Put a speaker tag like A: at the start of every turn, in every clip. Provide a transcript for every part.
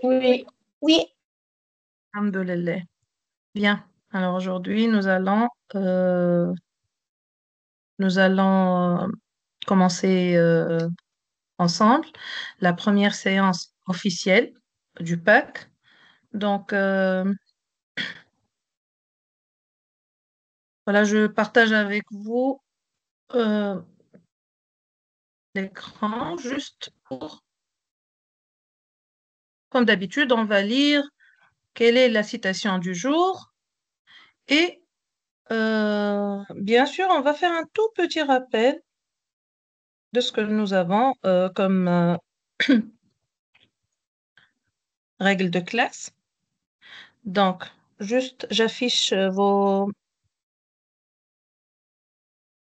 A: Oui, oui,
B: Alhamdoulilah. Bien. Alors aujourd'hui, nous allons commencer ensemble la première séance officielle du PAC. Donc, voilà, je partage avec vous euh, l'écran juste pour, comme d'habitude, on va lire quelle est la citation du jour et bien sûr, on va faire un tout petit rappel de ce que nous avons comme règle de classe. Donc, juste, j'affiche vos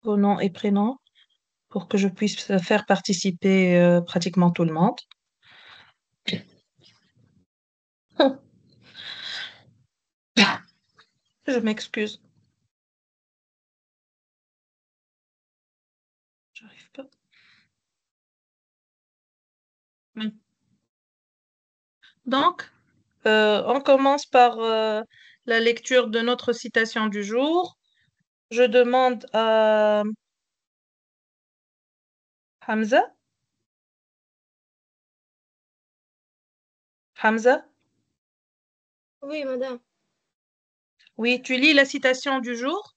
B: noms et prénoms pour que je puisse faire participer pratiquement tout le monde. Je m'excuse. J'arrive pas. Mm. Donc, on commence par la lecture de notre citation du jour. Je demande à Hamza. Hamza,
A: oui, madame.
B: oui, tu lis la citation du jour?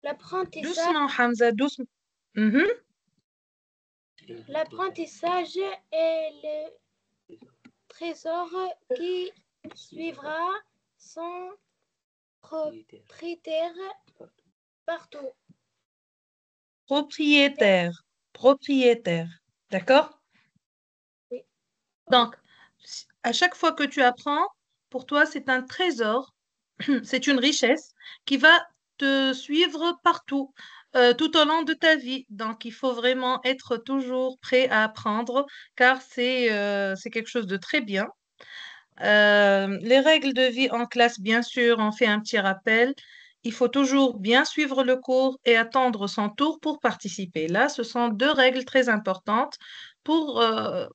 A: L'apprentissage,
B: Doucement, Hamza, doucement. Mhm.
A: l'apprentissage est le trésor qui suivra son propriétaire partout.
B: Propriétaire. Propriétaire. D'accord?
A: Oui.
B: Donc, à chaque fois que tu apprends, pour toi, c'est un trésor, c'est une richesse qui va te suivre partout, tout au long de ta vie. Donc, il faut vraiment être toujours prêt à apprendre, car c'est quelque chose de très bien. Les règles de vie en classe, bien sûr, on fait un petit rappel. Il faut toujours bien suivre le cours et attendre son tour pour participer. Là, ce sont deux règles très importantes pour, euh,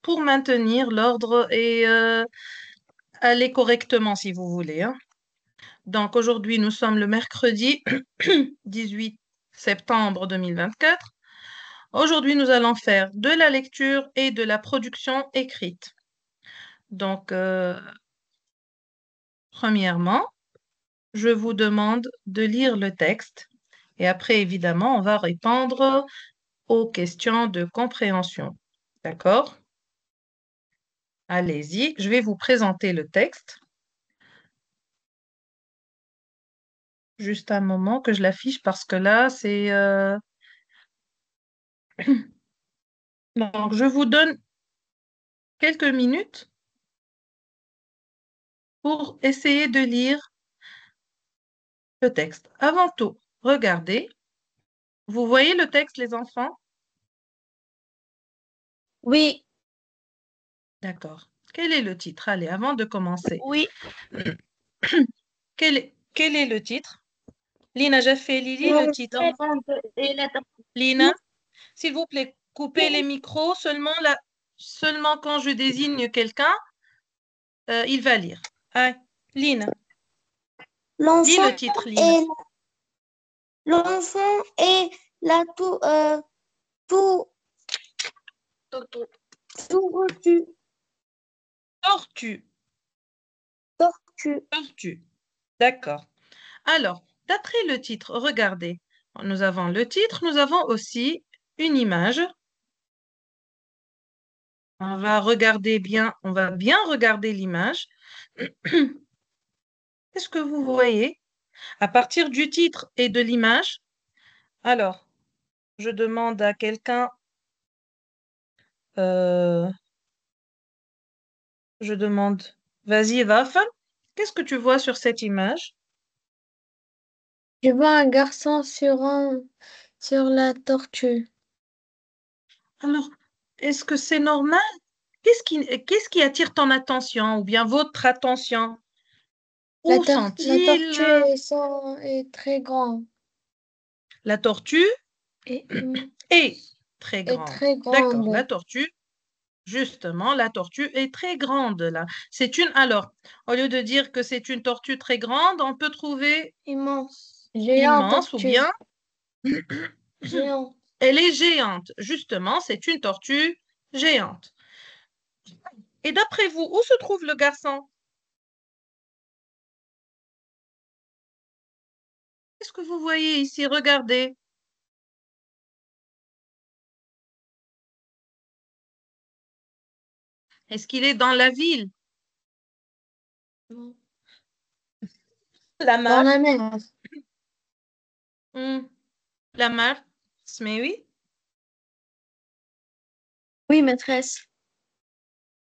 B: pour maintenir l'ordre et aller correctement, si vous voulez, hein. Donc, aujourd'hui, nous sommes le mercredi 18 septembre 2024. Aujourd'hui, nous allons faire de la lecture et de la production écrite. Donc, premièrement, je vous demande de lire le texte et après, évidemment, on va répondre aux questions de compréhension. D'accord? Allez-y, je vais vous présenter le texte. Juste un moment que je l'affiche parce que là, c'est... Donc, je vous donne quelques minutes pour essayer de lire le texte. Avant tout, regardez. Vous voyez le texte, les enfants?
A: Oui,
B: D'accord. Quel est le titre? Allez, avant de commencer.
A: oui.
B: Quel est le titre? Lina Jaffé, Lili, le titre.
A: L'enfant et la
B: Lina,
A: tortue.
B: s'il vous plaît, coupez les micros seulement quand je désigne quelqu'un, il va lire. Ah, Lina, lis le
A: L'enfant
B: titre, Lina.
A: et l'enfant et la tout, tortue.
B: Tortue,
A: Tortue.
B: tortue. D'accord. Alors, d'après le titre, regardez. Nous avons le titre, nous avons aussi une image. On va bien regarder l'image. Qu'est-ce que vous voyez? À partir du titre et de l'image, alors, je demande à quelqu'un, euh, je demande, vas-y, Wafel, qu'est-ce que tu vois sur cette image?
A: Je vois un garçon sur la tortue.
B: Alors, est-ce que c'est normal? Qu'est-ce qui attire ton attention ou bien votre attention? Où
A: La
B: sont-ils?
A: tortue est très grande.
B: La tortue
A: Et,
B: est. Très
A: est
B: grande.
A: très
B: D'accord, la
A: grande.
B: tortue, justement, la tortue est très grande là. C'est une, alors, au lieu de dire que c'est une tortue très grande, on peut trouver
A: Immense. Géant
B: immense ou
A: tortue.
B: bien
A: Géant.
B: elle est géante. Justement, c'est une tortue géante. Et d'après vous, où se trouve le garçon? Qu'est-ce que vous voyez ici? Regardez. Est-ce qu'il est dans la ville?
A: Non.
B: La
A: Dans
B: mare?
A: la mer.
B: Hmm, la mare? Mais oui.
A: Oui, maîtresse.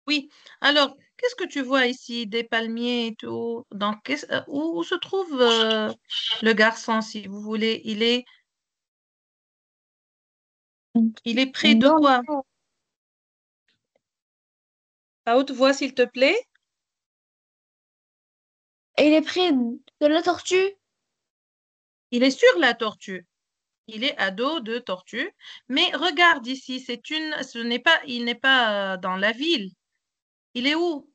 B: Oui. Alors, qu'est-ce que tu vois ici? Des palmiers et tout. Donc, où se trouve le garçon, si vous voulez? Il est près de
A: Dans
B: quoi?
A: la mer.
B: À haute voix, s'il te plaît.
A: Et il est près de la tortue?
B: Il est sur la tortue. Il est à dos de tortue. Mais regarde ici, il n'est pas dans la ville. Il est où?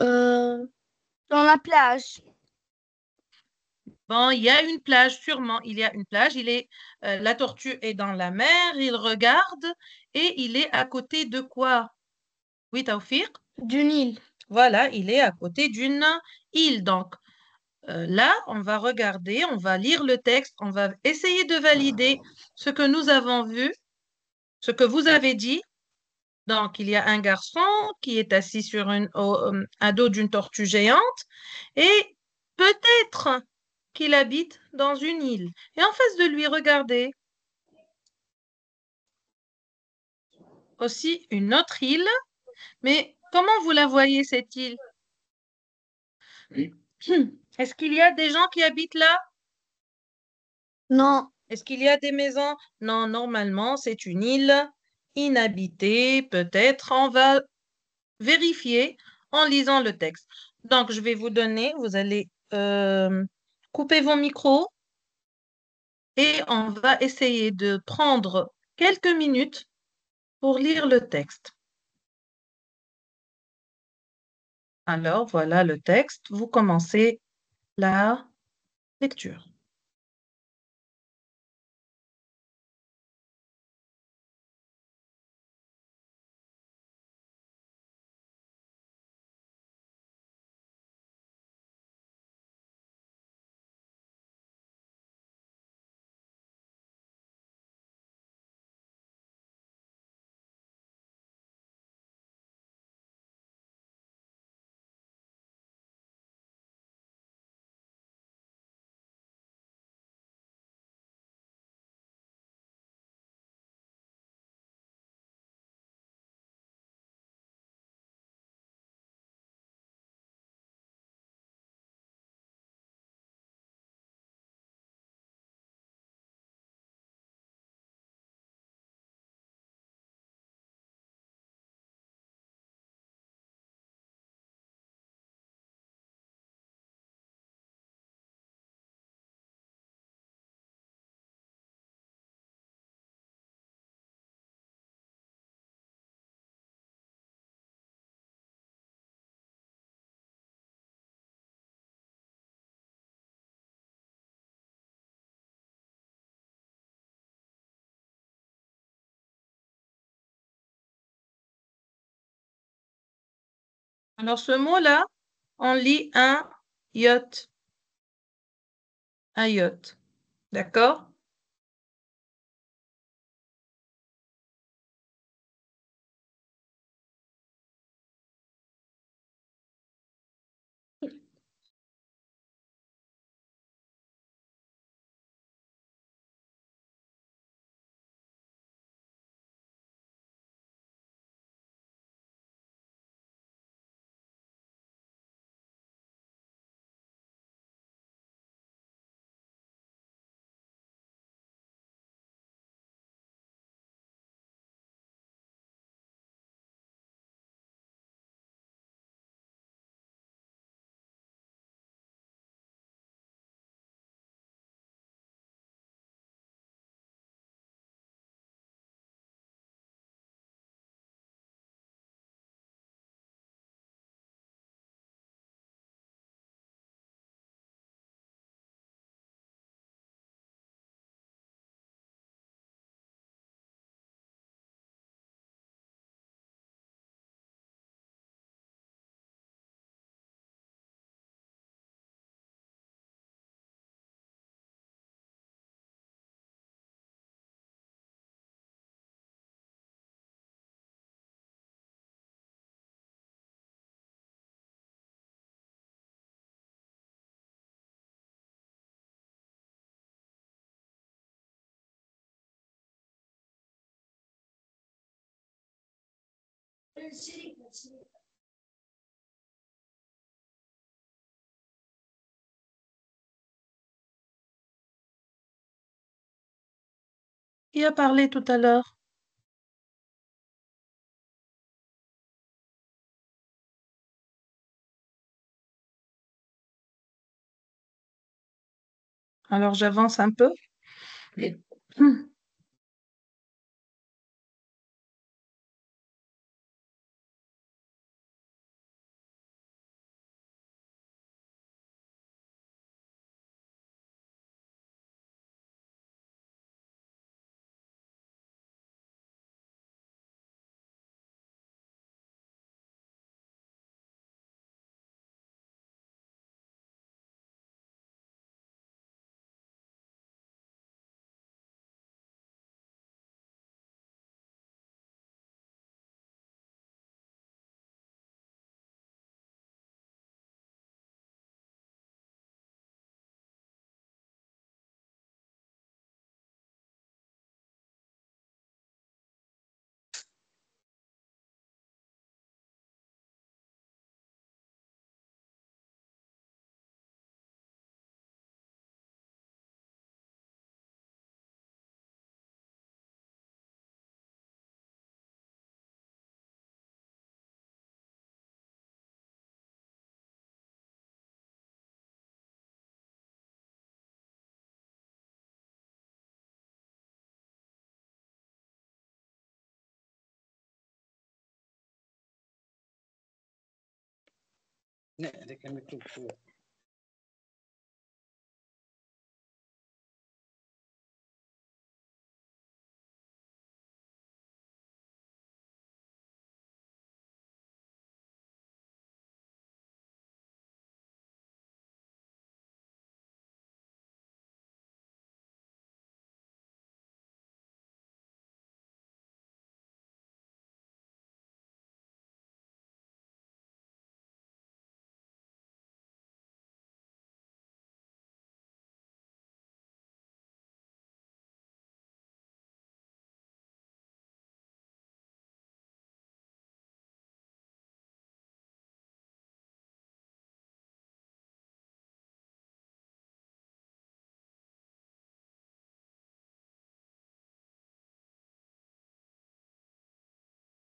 A: Euh, dans la plage.
B: Bon, il y a une plage, sûrement. Il y a une plage. La tortue est dans la mer. Il regarde et il est à côté de quoi? Oui, Taoufik?
A: D'une île.
B: Voilà, il est à côté d'une île. Donc, là, on va regarder, on va lire le texte, on va essayer de valider ce que nous avons vu, ce que vous avez dit. Donc, il y a un garçon qui est assis à dos d'une tortue géante et peut-être qu'il habite dans une île. Et en face de lui, regardez, aussi une autre île. Mais comment vous la voyez, cette île? Est-ce qu'il y a des gens qui habitent là?
A: Non.
B: Est-ce qu'il y a des maisons? Non, normalement, c'est une île inhabitée, peut-être. On va vérifier en lisant le texte. Donc, je vais vous donner, vous allez couper vos micros et on va essayer de prendre quelques minutes pour lire le texte. Alors, voilà le texte. Vous commencez la lecture. Alors, ce mot-là, on lit un yacht. Un yacht. D'accord? Qui a parlé tout à l'heure? Alors j'avance un peu. Hmm.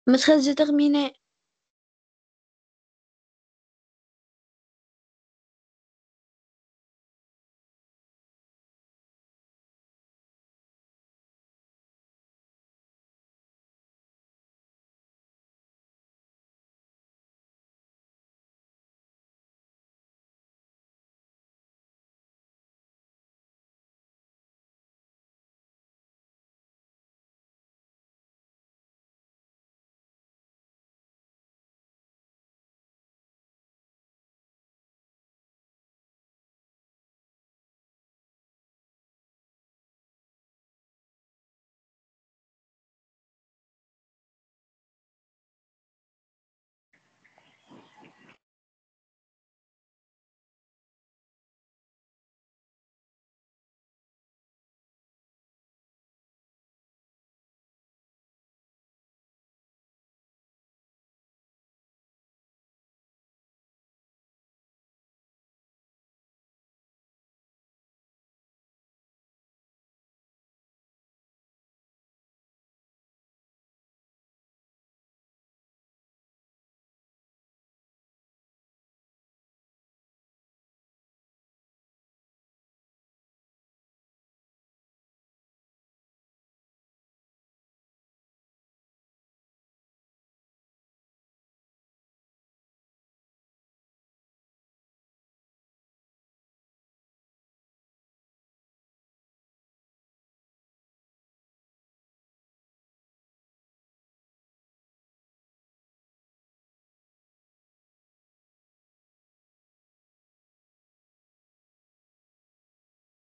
A: Maîtresse, j'ai terminé.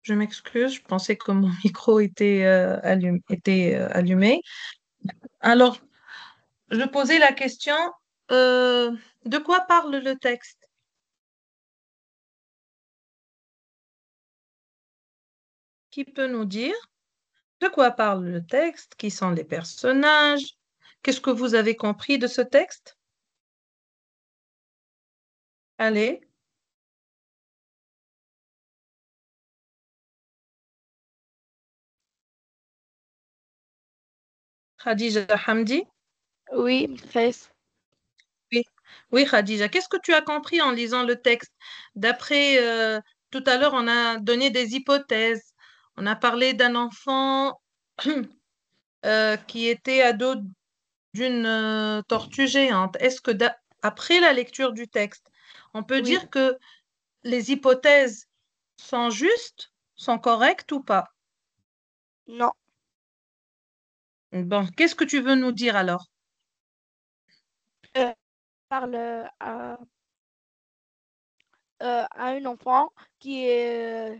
B: Je m'excuse, je pensais que mon micro était, allumé. Alors, je posais la question, euh, de quoi parle le texte? Qui peut nous dire de quoi parle le texte? Qui sont les personnages? Qu'est-ce que vous avez compris de ce texte? Allez, Khadija Hamdi.
A: Oui, maîtresse.
B: Oui, oui, Khadija. Qu'est-ce que tu as compris en lisant le texte? D'après, tout à l'heure, on a donné des hypothèses. On a parlé d'un enfant qui était ado d'une tortue géante. Est-ce que après la lecture du texte, on peut
A: Oui,
B: dire que les hypothèses sont justes, sont correctes ou pas?
A: non.
B: Bon, qu'est-ce que tu veux nous dire alors?
A: Euh, parle à un enfant euh,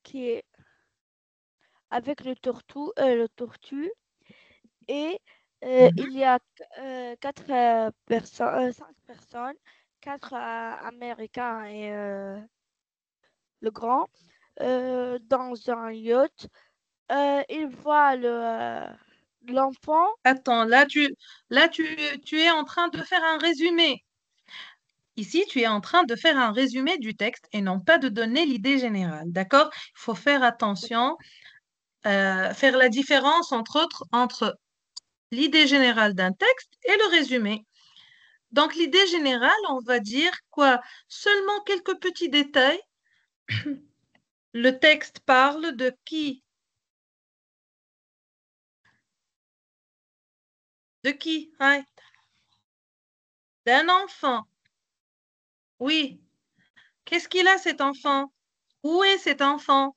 A: qui est avec le tortue et
B: Mhm.
A: il y a quatre personnes, cinq personnes, quatre Américains et le grand dans un yacht. Il voit l'enfant.
B: Attends, tu es en train de faire un résumé. Ici, tu es en train de faire un résumé du texte et non pas de donner l'idée générale, d'accord? Il faut faire attention, faire la différence entre l'idée générale d'un texte et le résumé. Donc, l'idée générale, on va dire quoi? Seulement quelques petits détails. Le texte parle de qui? De qui? Hein? D'un enfant. Oui. Qu'est-ce qu'il a, cet enfant? Où est cet enfant?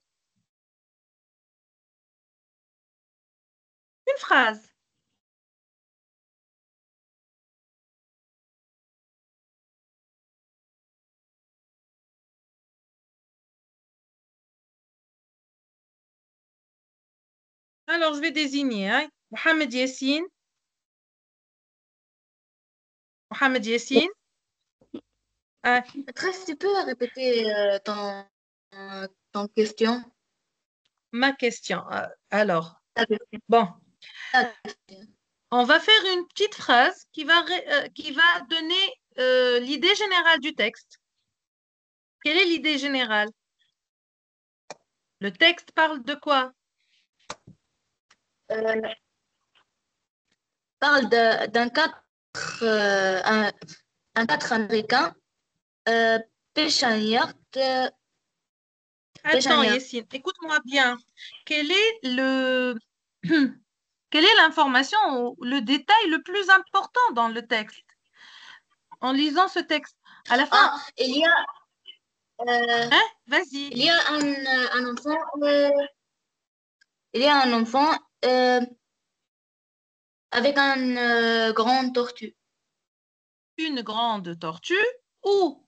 B: Une phrase. Alors, je vais désigner, hein. Mohamed Yassine. Mohamed Yassine. Ah,
C: Maîtresse, tu peux répéter ton question?
B: ma question. Alors,
C: Ta question.
B: bon,
C: Ta question.
B: on va faire une petite phrase qui va donner l'idée générale du texte. Quelle est l'idée générale? Le texte parle de quoi?
C: Euh, parle d'un quatre, un quatre américain euh, pêche un yacht, pêche un
B: Attends,
C: yacht.
B: Yessine, écoute-moi bien. Quel est le... Quelle est l'information ou le détail le plus important dans le texte? En lisant ce texte, à la fin,
C: Ah, euh,
B: hein? Vas-y.
C: il y a un enfant, il y a un enfant euh, avec un grand tortue.
B: Une grande tortue ou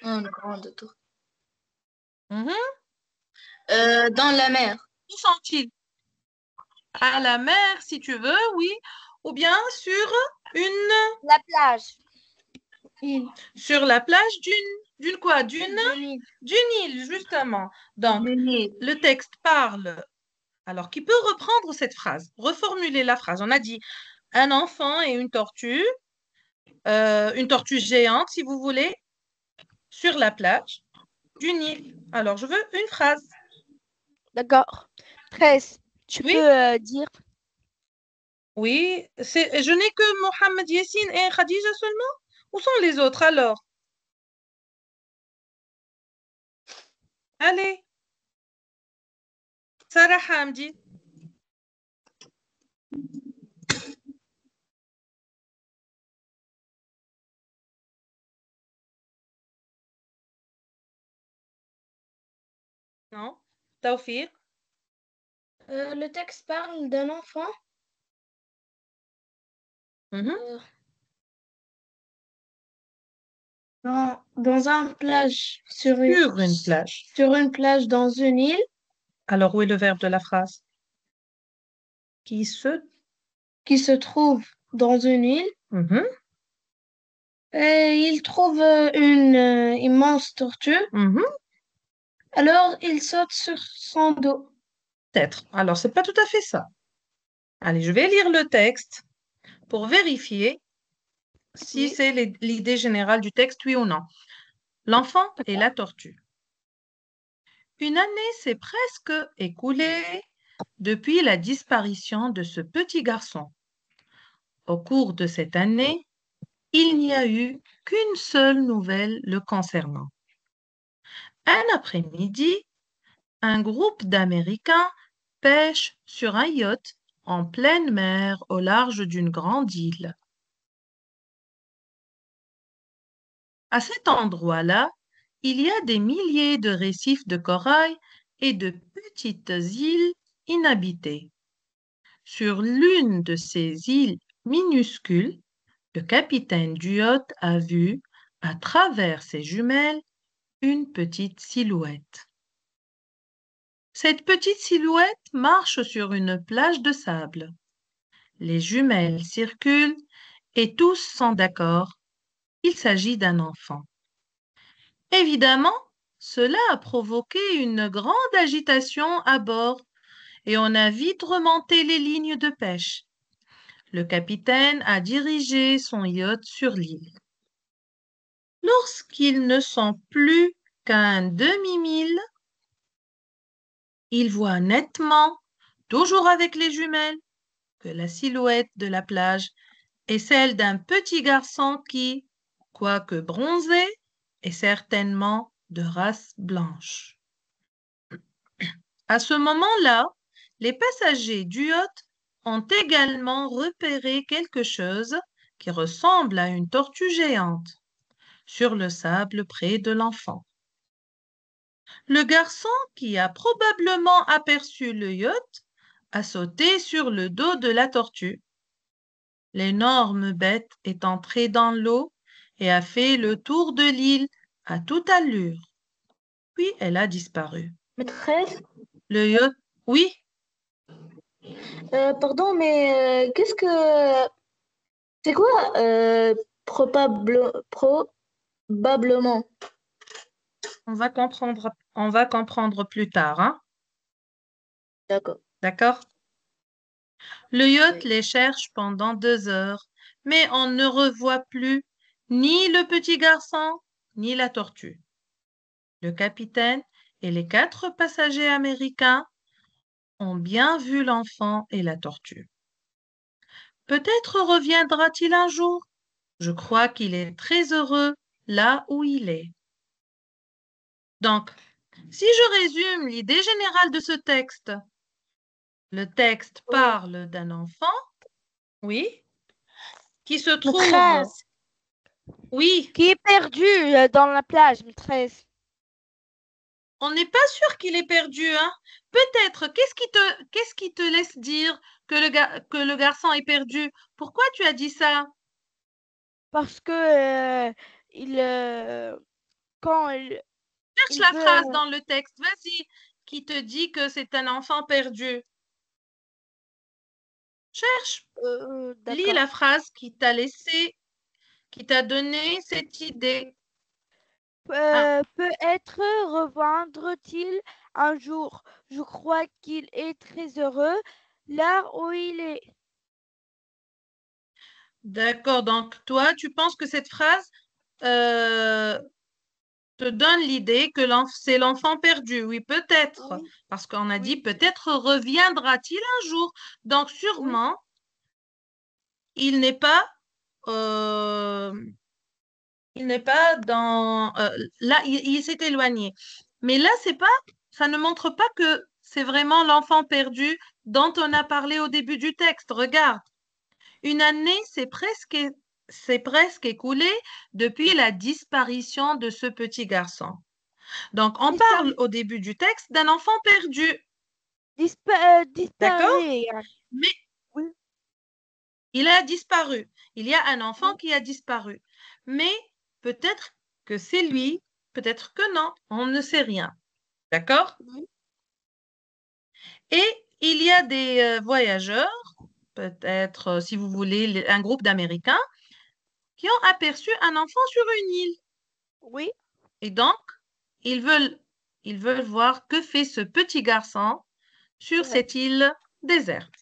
C: Une grande tortue.
B: Mhm.
C: Dans la mer.
B: Où sont-ils? À la mer, si tu veux, oui. Ou bien une,
A: La plage. Il.
B: sur la plage d'une quoi?
A: Denis.
B: D'une île, justement. Donc,
C: Du Nil.
B: le texte parle. Alors, qui peut reprendre cette phrase? Reformuler la phrase. On a dit un enfant et une tortue géante, si vous voulez, sur la plage d'une île. Alors, je veux une phrase.
A: D'accord. 13. Tu
B: Oui,
A: peux dire.
B: oui. Je n'ai que Mohamed Yassine et Khadija seulement? Où sont les autres alors? Allez, Sarah Hamdi. Non? Tawfiq.
A: Le texte parle d'un enfant
B: Mhm.
A: euh, dans un plage
B: Sur une plage.
A: sur une plage dans une île
B: Alors, où est le verbe de la phrase? Qui se...
A: qui se trouve dans une île.
B: Mhm,
A: Et il trouve une immense tortue.
B: mhm.
A: Alors il saute sur son dos.
B: Peut-être. Alors, c'est pas tout à fait ça. Allez, je vais lire le texte pour vérifier si
D: Oui.
B: c'est l'idée générale du texte, oui ou non. L'enfant et la tortue. Une année s'est presque écoulée depuis la disparition de ce petit garçon. Au cours de cette année, il n'y a eu qu'une seule nouvelle le concernant. Un après-midi, un groupe d'Américains pêche sur un yacht en pleine mer au large d'une grande île. À cet endroit-là, il y a des milliers de récifs de corail et de petites îles inhabitées. Sur l'une de ces îles minuscules, le capitaine du yacht a vu, à travers ses jumelles, une petite silhouette. Cette petite silhouette marche sur une plage de sable. Les jumelles circulent et tous sont d'accord. Il s'agit d'un enfant. Évidemment, cela a provoqué une grande agitation à bord et on a vite remonté les lignes de pêche. Le capitaine a dirigé son yacht sur l'île. Lorsqu'ils ne sont plus qu'à un demi-mille, il voit nettement, toujours avec les jumelles, que la silhouette de la plage est celle d'un petit garçon qui, quoique bronzé, est certainement de race blanche. À ce moment-là, les passagers du yacht ont également repéré quelque chose qui ressemble à une tortue géante sur le sable près de l'enfant. Le garçon, qui a probablement aperçu le yacht, a sauté sur le dos de la tortue. L'énorme bête est entrée dans l'eau et a fait le tour de l'île à toute allure. Puis elle a disparu.
C: Maîtresse,
B: Le yacht, oui,
C: pardon, mais qu'est-ce que... C'est quoi probablement?
B: on va comprendre plus tard, hein?
C: D'accord.
B: D'accord? Le yacht
C: Oui.
B: les cherche pendant 2 heures, mais on ne revoit plus ni le petit garçon, ni la tortue. Le capitaine et les 4 passagers américains ont bien vu l'enfant et la tortue. Peut-être reviendra-t-il un jour. Je crois qu'il est très heureux là où il est. Donc, si je résume l'idée générale de ce texte, le texte
C: Oui.
B: parle d'un enfant, oui, qui se trouve,
D: Maîtresse,
B: oui,
D: qui est perdu dans la plage, maîtresse.
B: on n'est pas sûr qu'il est perdu, hein. Peut-être, qu'est-ce qui te laisse dire que le garçon est perdu? Pourquoi tu as dit ça?
D: Parce que il, quand
B: Cherche
D: il
B: la
D: veut...
B: phrase dans le texte, vas-y, qui te dit que c'est un enfant perdu. Cherche, lis
D: d'accord.
B: la phrase qui t'a laissé, qui t'a donné cette idée. Ah,
D: Peut-être reviendra-t-il un jour. Je crois qu'il est très heureux là où il est.
B: d'accord, donc toi, tu penses que cette phrase euh, te donne l'idée que c'est l'enfant perdu. Oui, peut-être,
D: Oui,
B: parce qu'on a dit
D: oui,
B: peut-être reviendra-t-il un jour. Donc
D: oui.
B: sûrement, il n'est pas, euh, il n'est pas dans, là, il s'est éloigné. Mais là, ça ne montre pas que c'est vraiment l'enfant perdu dont on a parlé au début du texte. Regarde, une année s'est presque écoulée depuis la disparition de ce petit garçon. Donc, on parle au début du texte d'un enfant perdu, d'accord?
D: Disparaît.
B: Mais
D: Oui,
B: il a disparu. Il y a un enfant
D: oui,
B: qui a disparu. Mais peut-être que c'est lui, peut-être que non, on ne sait rien. D'accord?
D: oui.
B: Et il y a des voyageurs, peut-être, si vous voulez, un groupe d'Américains, qui ont aperçu un enfant sur une île.
D: Oui,
B: Et donc, ils veulent, ils veulent voir que fait ce petit garçon sur
D: ouais.
B: cette île déserte.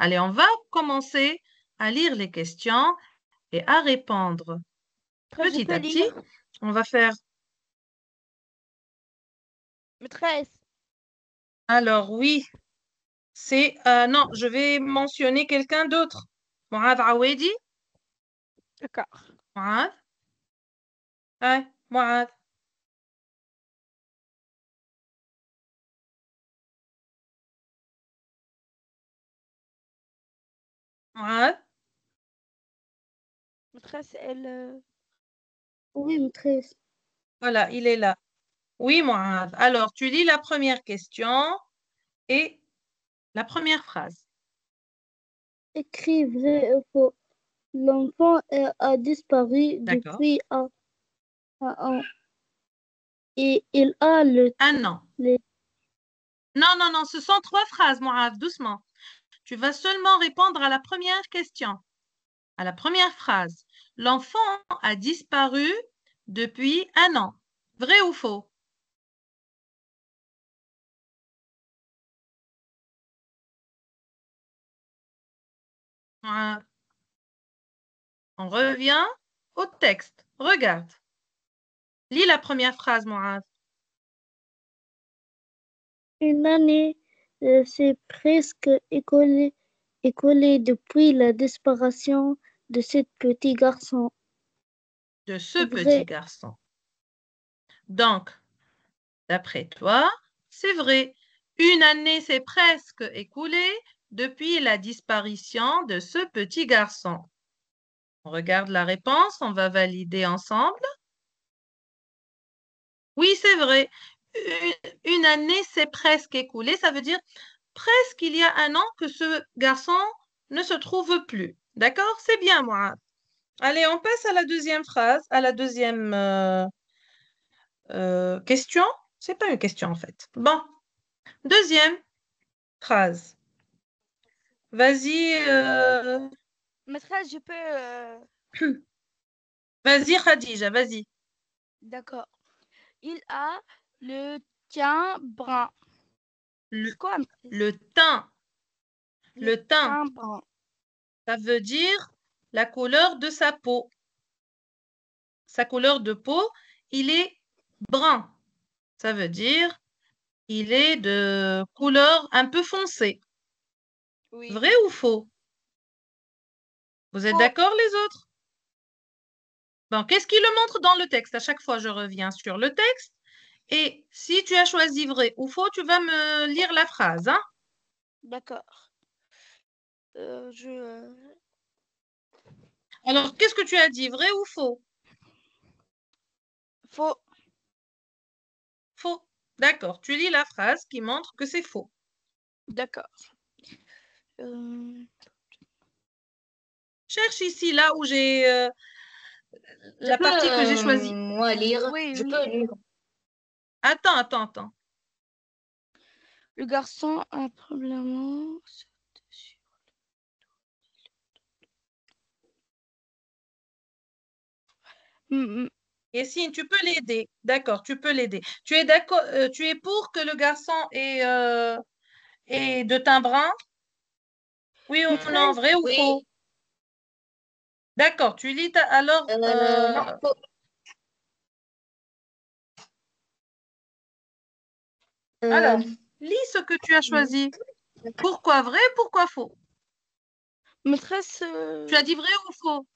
B: Allez, on va commencer à lire les questions et à répondre.
D: Maîtresse, je
B: Petit
D: peux
B: à petit,
D: lire.
B: on va faire...
D: Maîtresse,
B: Alors, oui, c'est... non, je vais mentionner quelqu'un d'autre. Mouad Awedi.
D: d'accord.
B: Mouad. Ouais, Mouad. Mouad.
D: Maîtresse, elle...
A: Oui, maîtresse.
B: Voilà, il est là. Oui, Mouad. Alors, tu lis la première question et la première phrase.
A: Écrit vrai ou faux. L'enfant a disparu
B: D'accord.
A: depuis un an et il a
B: Un an.
A: le-
B: Non, non, non, ce sont 3 phrases, Mouad, doucement. Tu vas seulement répondre à la première question, à la première phrase. L'enfant a disparu depuis un an. Vrai ou faux? Mouad. On revient au texte. Regarde. Lis la première phrase, Mouad.
A: une année s'est presque écoulée depuis la disparition de ce petit garçon.
B: De ce petit
A: Vrai.
B: garçon. Donc, d'après toi, c'est vrai. Une année s'est presque écoulée depuis la disparition de ce petit garçon. On regarde la réponse, on va valider ensemble. Oui, c'est vrai. Une année s'est presque écoulée, ça veut dire presque il y a un an que ce garçon ne se trouve plus. D'accord? C'est bien, moi. Allez, on passe à la deuxième phrase, à la deuxième question. C'est pas une question en fait. Bon, deuxième phrase. Vas-y,
D: Maîtresse, je peux...
B: vas-y, Khadija, vas-y.
D: D'accord. Il a le teint brun.
B: Le,
D: C'est quoi, maîtresse?
B: le teint,
D: Le
B: le teint,
D: teint brun.
B: ça veut dire la couleur de sa peau. Sa couleur de peau, il est brun. Ça veut dire il est de couleur un peu foncée.
D: Oui.
B: Vrai ou faux? Vous êtes
D: Faux.
B: d'accord les autres? Bon, qu'est-ce qui le montre dans le texte? À chaque fois, je reviens sur le texte. Et si tu as choisi vrai ou faux, tu vas me lire la phrase, hein?
D: D'accord. Je...
B: Alors, qu'est-ce que tu as dit? Vrai ou faux?
D: Faux.
B: Faux. D'accord. Tu lis la phrase qui montre que c'est faux.
D: D'accord. Euh,
B: Cherche ici, là où j'ai
C: Je
B: la
C: peux,
B: partie que j'ai choisie.
C: moi, lire.
D: Oui,
C: Je
D: oui.
C: peux lire.
B: Attends.
D: Le garçon a probablement... Hmm,
B: Yessine, tu peux l'aider. D'accord, tu peux l'aider. Tu es d'accord, tu es pour que le garçon ait de teint brun? Oui ou non,
D: Maîtresse,
B: vrai ou faux?
C: Oui.
B: D'accord, tu lis alors.
C: Non, faux. Euh,
B: Alors, lis ce que tu as choisi. Pourquoi vrai, pourquoi faux?
D: maîtresse,
B: Tu as dit vrai ou faux?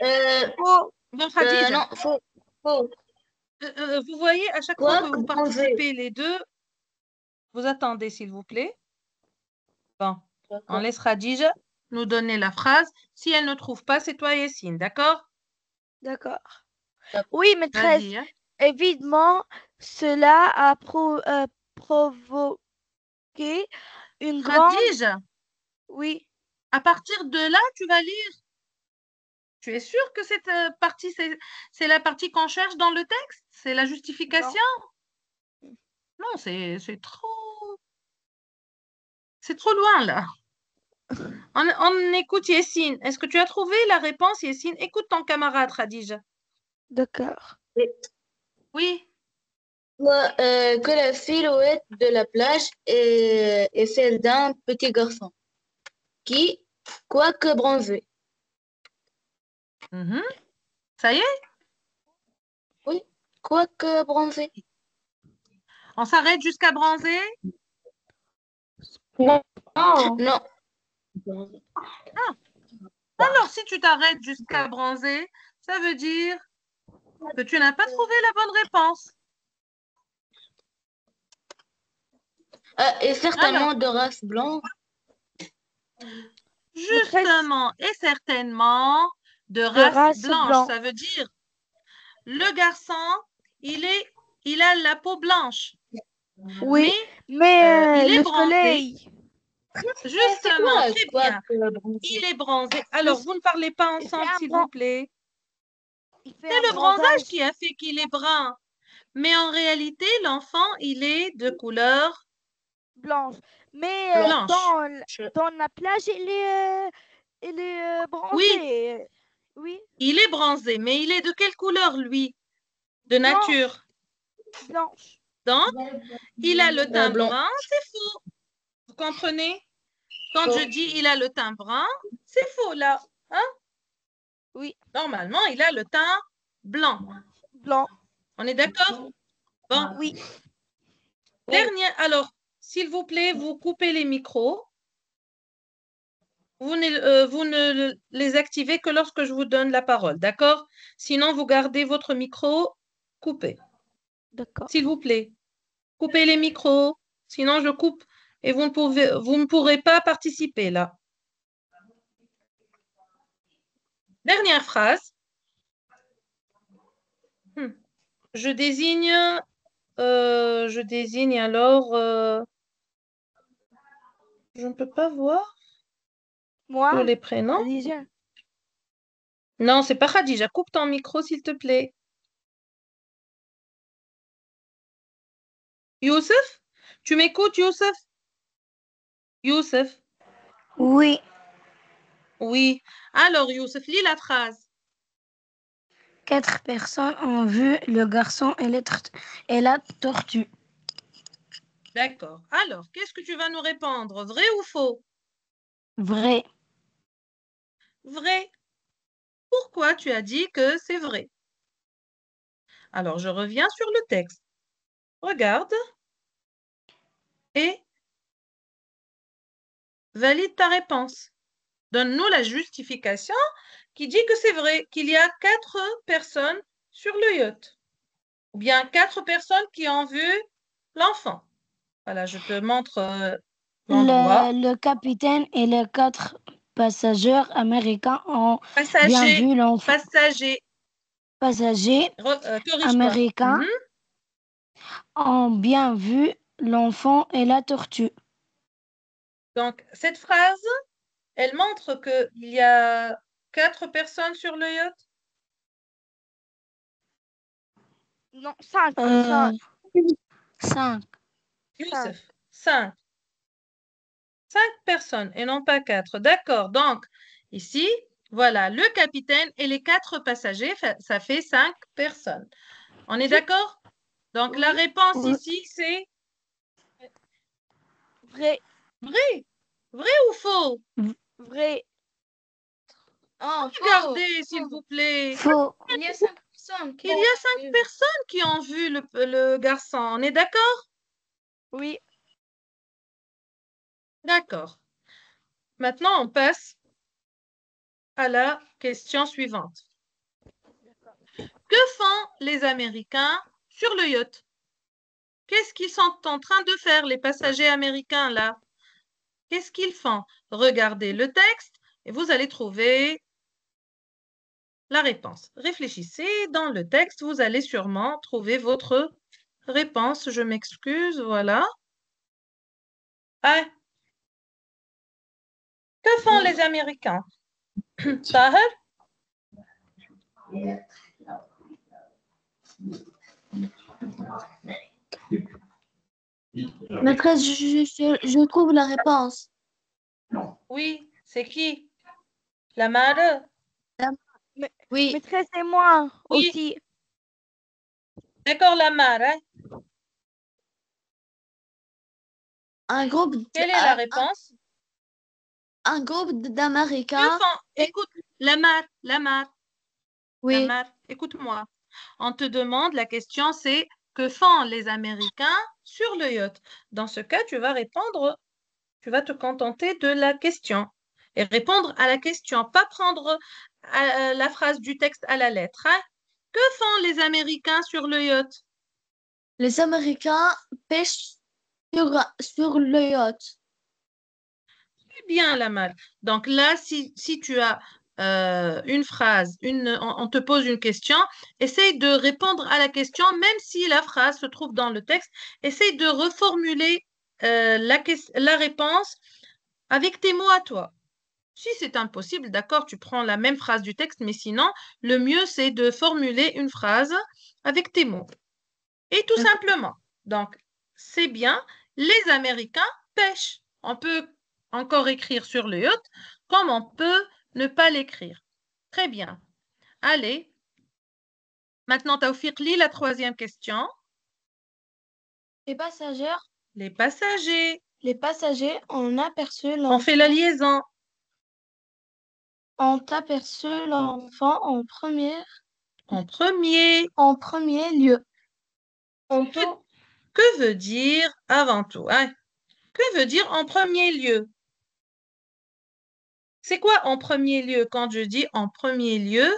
C: euh,
D: faux.
B: Bon, Khadija,
C: non, faux. Faux.
B: vous voyez, à chaque fois
C: Quoi?
B: que vous
C: Comment je...
B: participez les deux, vous attendez, s'il vous plaît. Bon, on
C: D'accord.
B: laisse Khadija nous donner la phrase. Si elle ne trouve pas, c'est toi, Yessine, d'accord?
D: D'accord.
C: D'accord.
D: Oui, maîtresse,
B: Vas-y, hein.
D: évidemment, cela a provoqué une grande...
B: Khadija,
D: Oui,
B: à partir de là, tu vas lire. Tu es sûr que cette partie, c'est la partie qu'on cherche dans le texte? C'est la
D: non.
B: justification? Non, c'est trop loin là. On écoute Yessine. Est-ce que tu as trouvé la réponse, Yessine? Écoute ton camarade, Khadija.
D: D'accord.
C: Oui.
B: Oui,
C: Quoi, que la silhouette de la plage est celle d'un petit garçon. qui, quoique bronzé.
B: Mhm. Ça y est,
C: Oui, quoique bronzé.
B: on s'arrête jusqu'à bronzer?
A: Non.
C: Non,
B: Ah, alors, si tu t'arrêtes jusqu'à bronzer, ça veut dire que tu n'as pas trouvé la bonne réponse.
C: et certainement
B: Alors,
C: de race blanche.
B: justement et certainement de
D: De
B: race
D: race
B: blanche.
D: blanche.
B: Ça veut dire le garçon, il a la peau blanche,
D: Oui,
B: mais
D: mais
B: il est
D: le
B: bronzé.
D: soleil.
C: C'est
B: Justement,
C: quoi,
B: très bien.
C: quoique bronzé?
B: Il est bronzé. Alors, vous ne parlez pas
D: Il fait
B: ensemble,
D: un
B: s'il
D: bron-
B: vous plaît.
D: Il fait
B: C'est
D: un
B: le bronzage
D: bronzage
B: qui a fait qu'il est brun. Mais en réalité, l'enfant, il est de couleur
D: blanche. Mais
B: blanche.
D: dans la plage, il est
B: Oui,
D: bronzé. Oui,
B: il est bronzé, mais il est de quelle couleur, lui? De
D: blanche,
B: nature.
D: blanche.
B: Donc, il a le teint
C: Blanc.
B: brun, c'est faux. Vous comprenez? Quand je dis il a le teint brun, c'est faux là. Hein?
D: Oui,
B: Normalement, il a le teint blanc.
D: blanc.
B: On est d'accord? Bon,
D: Oui,
B: dernier. Alors, s'il vous plaît, vous coupez les micros. Vous ne les activez que lorsque je vous donne la parole, d'accord? Sinon, vous gardez votre micro coupé.
D: d'accord.
B: S'il vous plaît, coupez les micros. Sinon, je coupe et vous ne pourrez pas participer là. Dernière phrase. Je désigne alors. Je ne peux pas voir tous
D: Moi,
B: les prénoms.
D: Khadija.
B: Non, c'est pas Khadija. Coupe ton micro, s'il te plaît. Youssef? Tu m'écoutes, Youssef? Youssef?
A: Oui.
B: Oui. Alors, Youssef, lis la phrase.
A: 4 personnes ont vu le garçon et la tortue.
B: D'accord. Alors, qu'est-ce que tu vas nous répondre? Vrai ou faux?
A: Vrai.
B: Vrai. Pourquoi tu as dit que c'est vrai? Alors, je reviens sur le texte. Regarde et valide ta réponse. Donne-nous la justification qui dit que c'est vrai, qu'il y a 4 personnes sur le yacht. Ou bien 4 personnes qui ont vu l'enfant. Voilà, je te montre l'endroit.
A: Le capitaine et les 4 passagers américains ont bien
B: Passager,
A: vu l'enfant. Passagers
B: corrige-toi.
A: américains ont bien vu l'enfant et la tortue.
B: Donc, cette phrase, elle montre qu'il y a 4 personnes sur le yacht.
D: Non, 5
A: Euh,
D: personnes.
A: 5.
B: Youssef, 5. 5 personnes et non pas 4. D'accord. Donc, ici, voilà, le capitaine et les 4 passagers, ça fait 5 personnes. On est d'accord? Donc, la
D: Oui,
B: réponse
A: Oui.
B: ici, c'est
D: vrai,
B: vrai. Vrai ou faux?
D: vrai.
C: Oh,
B: Regardez, s'il vous plaît.
A: Faux.
C: Il y a 5 personnes.
B: Il y a 5 personnes qui ont vu le garçon. On est d'accord?
D: Oui,
B: D'accord. Maintenant, on passe à la question suivante. Que font les Américains sur le yacht? Qu'est-ce qu'ils sont en train de faire, les passagers américains, là? Qu'est-ce qu'ils font? Regardez le texte et vous allez trouver la réponse. Réfléchissez dans le texte, vous allez sûrement trouver votre réponse. Je m'excuse, voilà. Ah, que font les Américains? Tahir?
C: Maîtresse, je trouve la réponse.
B: Oui, c'est qui? La mare?
C: Oui,
D: maîtresse et moi
B: Oui.
D: aussi.
B: D'accord, la mare. Hein?
C: un groupe.
B: Quelle est la réponse?
C: un groupe
B: Que
C: d'Américains.
B: font, écoute, Lamar,
C: Oui,
B: écoute-moi. On te demande, la question c'est que font les Américains sur le yacht? Dans ce cas, tu vas répondre, tu vas te contenter de la question et répondre à la question, pas prendre la phrase du texte à la lettre, hein. Que font les Américains sur le yacht?
C: les Américains pêchent sur le yacht.
B: Très bien, Lamal. Donc là, si tu as une phrase, on te pose une question, essaye de répondre à la question, même si la phrase se trouve dans le texte, essaye de reformuler la réponse avec tes mots à toi. Si c'est impossible, d'accord, tu prends la même phrase du texte, mais sinon, le mieux, c'est de formuler une phrase avec tes mots. Et tout simplement. Donc, c'est bien, les Américains pêchent. On peut encore écrire sur le yacht, comme on peut ne pas l'écrire. Très bien. Allez, maintenant, Taoufik, lis la troisième question.
A: Les passagers,
B: Les passagers.
A: les passagers
B: On fait la liaison.
A: ont aperçu l'enfant
B: En premier,
A: en premier lieu. On peut,
B: que veut dire avant tout, hein? Que veut dire en premier lieu? C'est quoi en premier lieu? Quand je dis en premier lieu,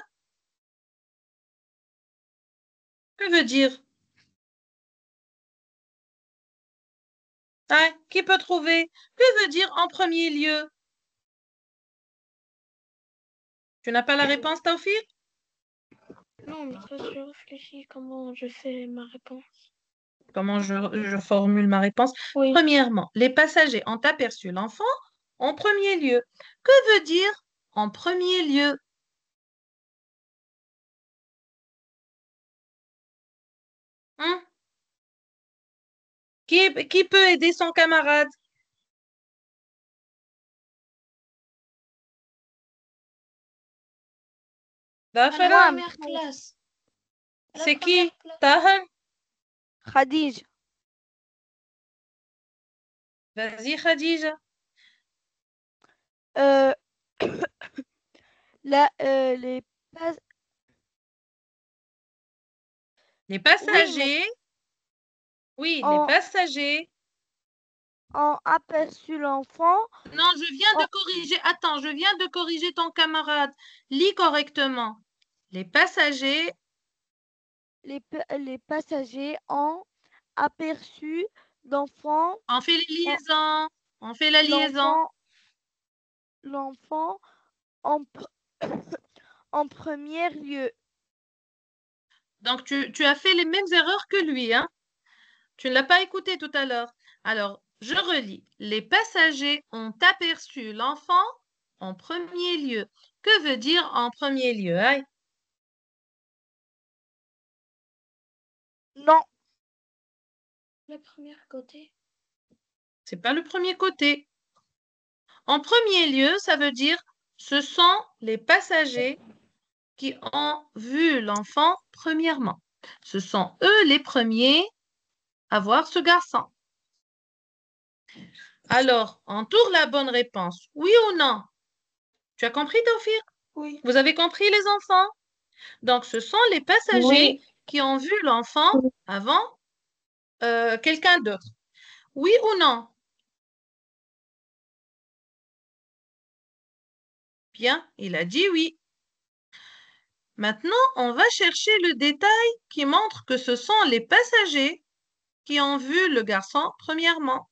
B: que veut dire? Hein? Qui peut trouver? Que veut dire en premier lieu? Tu n'as pas la réponse, Taoufik?
A: non, mais ça, je réfléchis comment je fais ma réponse.
B: Comment je formule ma réponse?
A: Oui.
B: Premièrement, les passagers ont aperçu l'enfant en premier lieu. Que veut dire en premier lieu? Hein? Qui peut aider son camarade?
A: À la
B: Dafara,
A: première classe. À la
B: c'est qui?
A: première classe.
B: Tahar?
D: Khadija.
B: Vas-y, Khadija.
D: Euh, les pas-
B: Les
D: oui, mais
B: passagers, oui, les
D: ont,
B: passagers.
D: ont aperçu l'enfant.
B: Non, je viens de
D: ont-
B: corriger. Attends, je viens de corriger ton camarade. Lis correctement. Les passagers,
D: les passagers ont aperçu l'enfant.
B: on fait les
D: ont-
B: liaisons. On fait la liaison.
D: L'enfant, l'enfant en, en premier lieu.
B: Donc, tu as fait les mêmes erreurs que lui, hein? Tu ne l'as pas écouté tout à l'heure. Alors, je relis. Les passagers ont aperçu l'enfant en premier lieu. Que veut dire en premier lieu? Aïe,
D: Non,
A: Le premier côté.
B: c'est pas le premier côté. En premier lieu, ça veut dire ce sont les passagers qui ont vu l'enfant premièrement. Ce sont eux les premiers à voir ce garçon. Alors, on tourne la bonne réponse. Oui ou non? Tu as compris, Taufir?
A: Oui.
B: Vous avez compris, les enfants? Donc, ce sont les passagers
A: Oui.
B: qui ont vu l'enfant avant quelqu'un d'autre. Oui ou non? Bien, il a dit oui. Maintenant, on va chercher le détail qui montre que ce sont les passagers qui ont vu le garçon premièrement.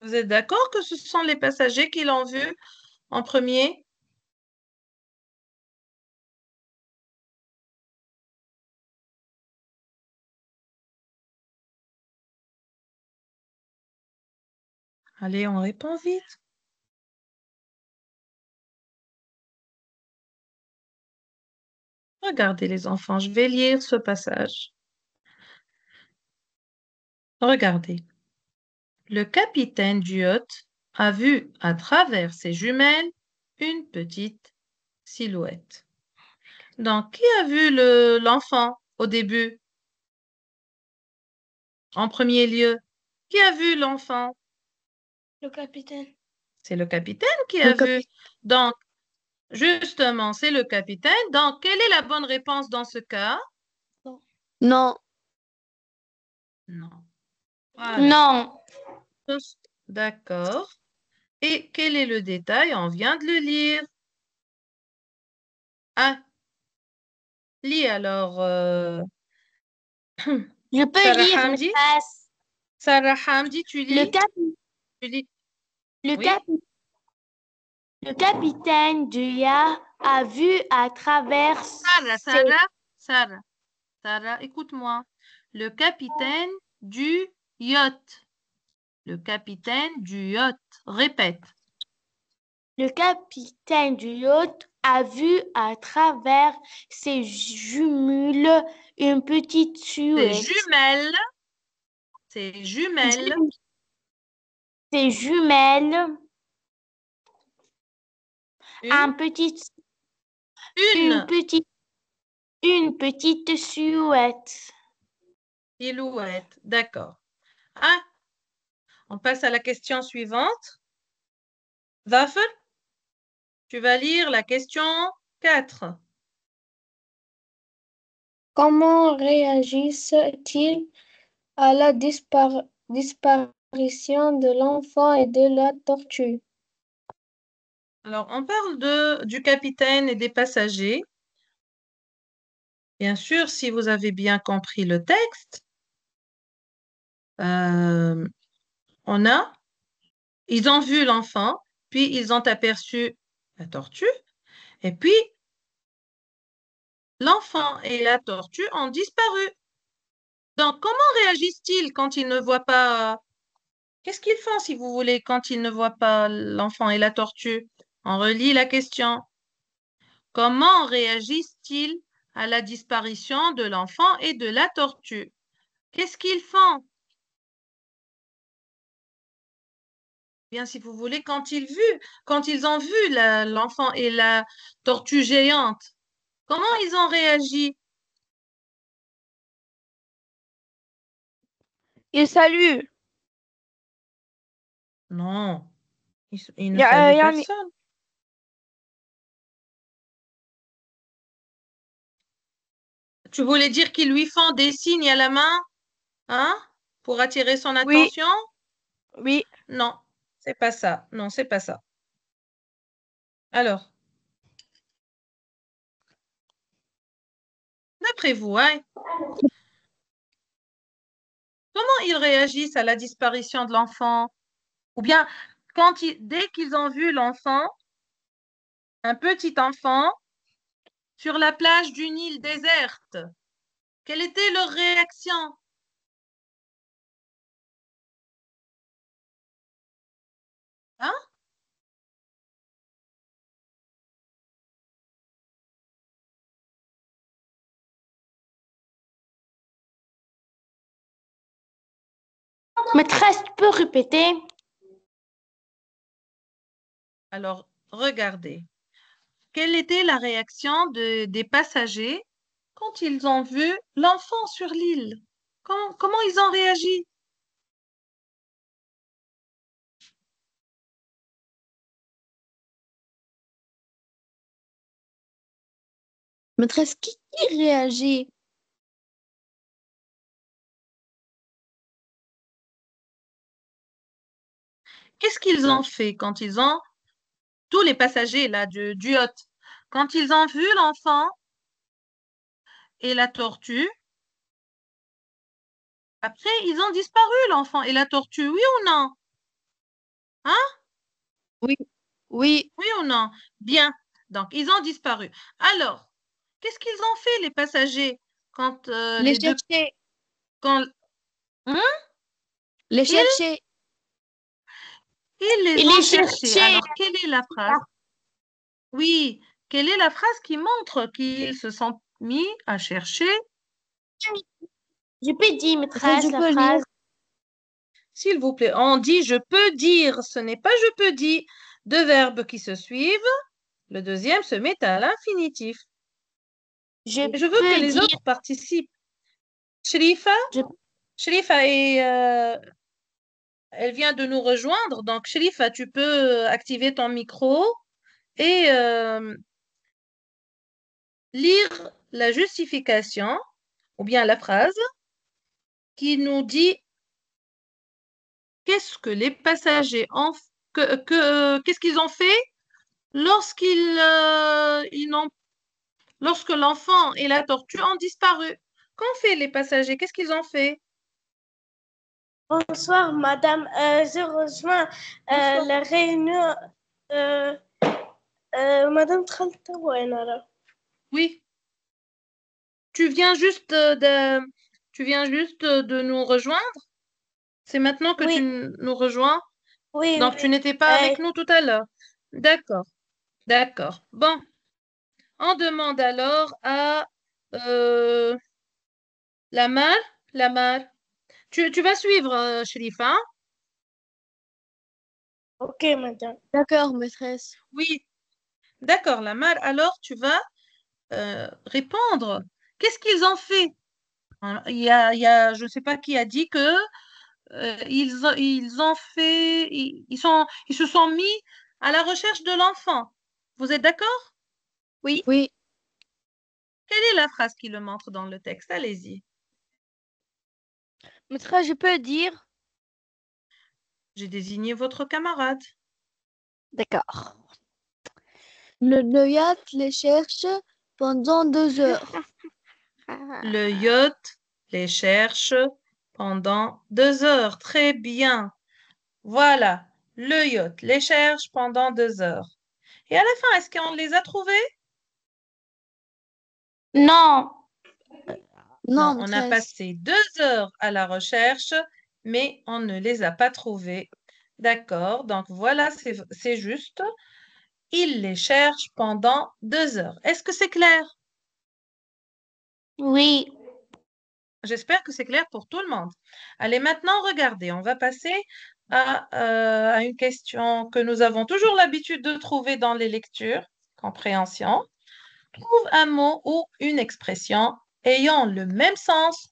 B: Vous êtes d'accord que ce sont les passagers qui l'ont vu en premier? Allez, on répond vite. Regardez les enfants, je vais lire ce passage. Regardez. Le capitaine du yacht a vu à travers ses jumelles une petite silhouette. Donc, qui a vu l'enfant au début? En premier lieu, qui a vu l'enfant?
A: Le capitaine.
B: C'est le capitaine qui a vu. Donc, justement, c'est le capitaine. Donc, quelle est la bonne réponse dans ce cas?
D: Non.
B: Non. Voilà.
C: Non.
B: D'accord. Et quel est le détail? On vient de le lire. Ah, lis alors.
C: Je peux
B: Sarah
C: lire,
B: Hamdi?
C: maîtresse.
B: Sarah Hamdi, tu lis? Tu lis?
C: Le,
B: Oui.
C: le capitaine du yacht a vu à travers
B: Sarah, écoute-moi. Le capitaine du yacht. Le capitaine du yacht. Répète.
C: Le capitaine du yacht a vu à travers ses jumelles une petite
B: Ses
C: silhouette.
B: jumelles. Ses jumelles.
C: Ses jumelles.
B: Une
C: Une petite silhouette.
B: silhouette. D'accord. Ah, on passe à la question suivante. Wafel, tu vas lire la question 4.
A: Comment réagissent-ils à la disparition de l'enfant et de la tortue?
B: Alors, on parle du capitaine et des passagers. Bien sûr, si vous avez bien compris le texte, ils ont vu l'enfant, puis ils ont aperçu la tortue, et puis l'enfant et la tortue ont disparu. Donc, comment réagissent-ils quand ils ne voient pas... Qu'est-ce qu'ils font, si vous voulez, quand ils ne voient pas l'enfant et la tortue? On relit la question. Comment réagissent-ils à la disparition de l'enfant et de la tortue? Qu'est-ce qu'ils font? Bien, si vous voulez, quand ils ont vu l'enfant et la tortue géante, comment ils ont réagi?
D: Il salue.
B: Non, ils ne saluent
D: يعني
B: personne. Tu voulais dire qu'ils lui font des signes à la main, hein, pour attirer son
D: oui,
B: attention?
D: oui.
B: Non, c'est pas ça. Non, c'est pas ça. Alors, d'après vous, hein, comment ils réagissent à la disparition de l'enfant? Ou bien, dès qu'ils ont vu l'enfant, un petit enfant, sur la plage d'une île déserte, quelle était leur réaction? Hein?
C: Maîtresse, tu peux répéter?
B: Alors, regardez. Quelle était la réaction des passagers quand ils ont vu l'enfant sur l'île? Comment ils ont réagi?
A: Maîtresse, qui réagit?
B: Qu'est-ce qu'ils ont fait tous les passagers là du yacht, quand ils ont vu l'enfant et la tortue, après ils ont disparu, l'enfant et la tortue, oui ou non? Hein?
A: Oui, oui.
B: Oui ou non? Bien. Donc, ils ont disparu. Alors, qu'est-ce qu'ils ont fait, les passagers, quand
A: Les chercher.
B: quand Hein?
A: Les chercher.
B: Ils les
C: Il
B: ont
C: est
B: cherchés.
C: cherché.
B: Alors, quelle est la phrase? Oui, quelle est la phrase qui montre qu'ils se sont mis à chercher?
C: Je peux dire,
A: Maîtresse,
C: maîtresse,
A: je
C: la
A: peux lire.
C: phrase.
B: S'il vous plaît, on dit je peux dire, ce n'est pas je peux dire. Deux verbes qui se suivent, le deuxième se met à l'infinitif.
C: Je
B: Et je veux que
C: peux
B: les
C: dire.
B: autres participent. Shrifa,
C: Je,
B: Shrifa elle vient de nous rejoindre. Donc, Shrifa, tu peux activer ton micro et lire la justification ou bien la phrase qui nous dit qu'est-ce que les passagers ont qu'est-ce qu'ils ont fait lorsque l'enfant et la tortue ont disparu. Qu'ont fait les passagers? Qu'est-ce qu'ils ont fait?
E: Bonsoir, madame. Je rejoins
B: Bonsoir.
E: la réunion. Madame Tralta Ouenara.
B: Oui. Tu viens juste de nous rejoindre? C'est maintenant que
E: Oui.
B: tu nous rejoins?
E: Oui,
B: Donc,
E: oui.
B: tu n'étais pas avec nous tout à l'heure. D'accord, d'accord. Bon, on demande alors à Lamar. Lamar, tu vas suivre, Sherif, hein?
E: Ok, madame.
D: D'accord, maîtresse.
B: Oui, d'accord, Lamar. Alors, tu vas répondre. Qu'est-ce qu'ils ont fait? Je ne sais pas qui a dit que ils ont fait, ils se sont mis à la recherche de l'enfant. Vous êtes d'accord?
D: Oui. Oui.
B: Quelle est la phrase qui le montre dans le texte? Allez-y.
D: Maîtresse, je peux dire?
B: J'ai désigné votre camarade.
D: D'accord. Le yacht les cherche pendant 2 heures.
B: Le yacht les cherche pendant 2 heures. Très bien. Voilà. Le yacht les cherche pendant 2 heures. Et à la fin, est-ce qu'on les a trouvés?
C: non.
B: Non,
D: Non,
B: on a
D: maîtresse.
B: passé 2 heures à la recherche, mais on ne les a pas trouvés. D'accord, donc voilà, c'est juste. Il les cherche pendant 2 heures. Est-ce que c'est clair?
C: Oui.
B: J'espère que c'est clair pour tout le monde. Allez, maintenant, regardez, on va passer à une question que nous avons toujours l'habitude de trouver dans les lectures, compréhension. Trouve un mot ou une expression ayant le même sens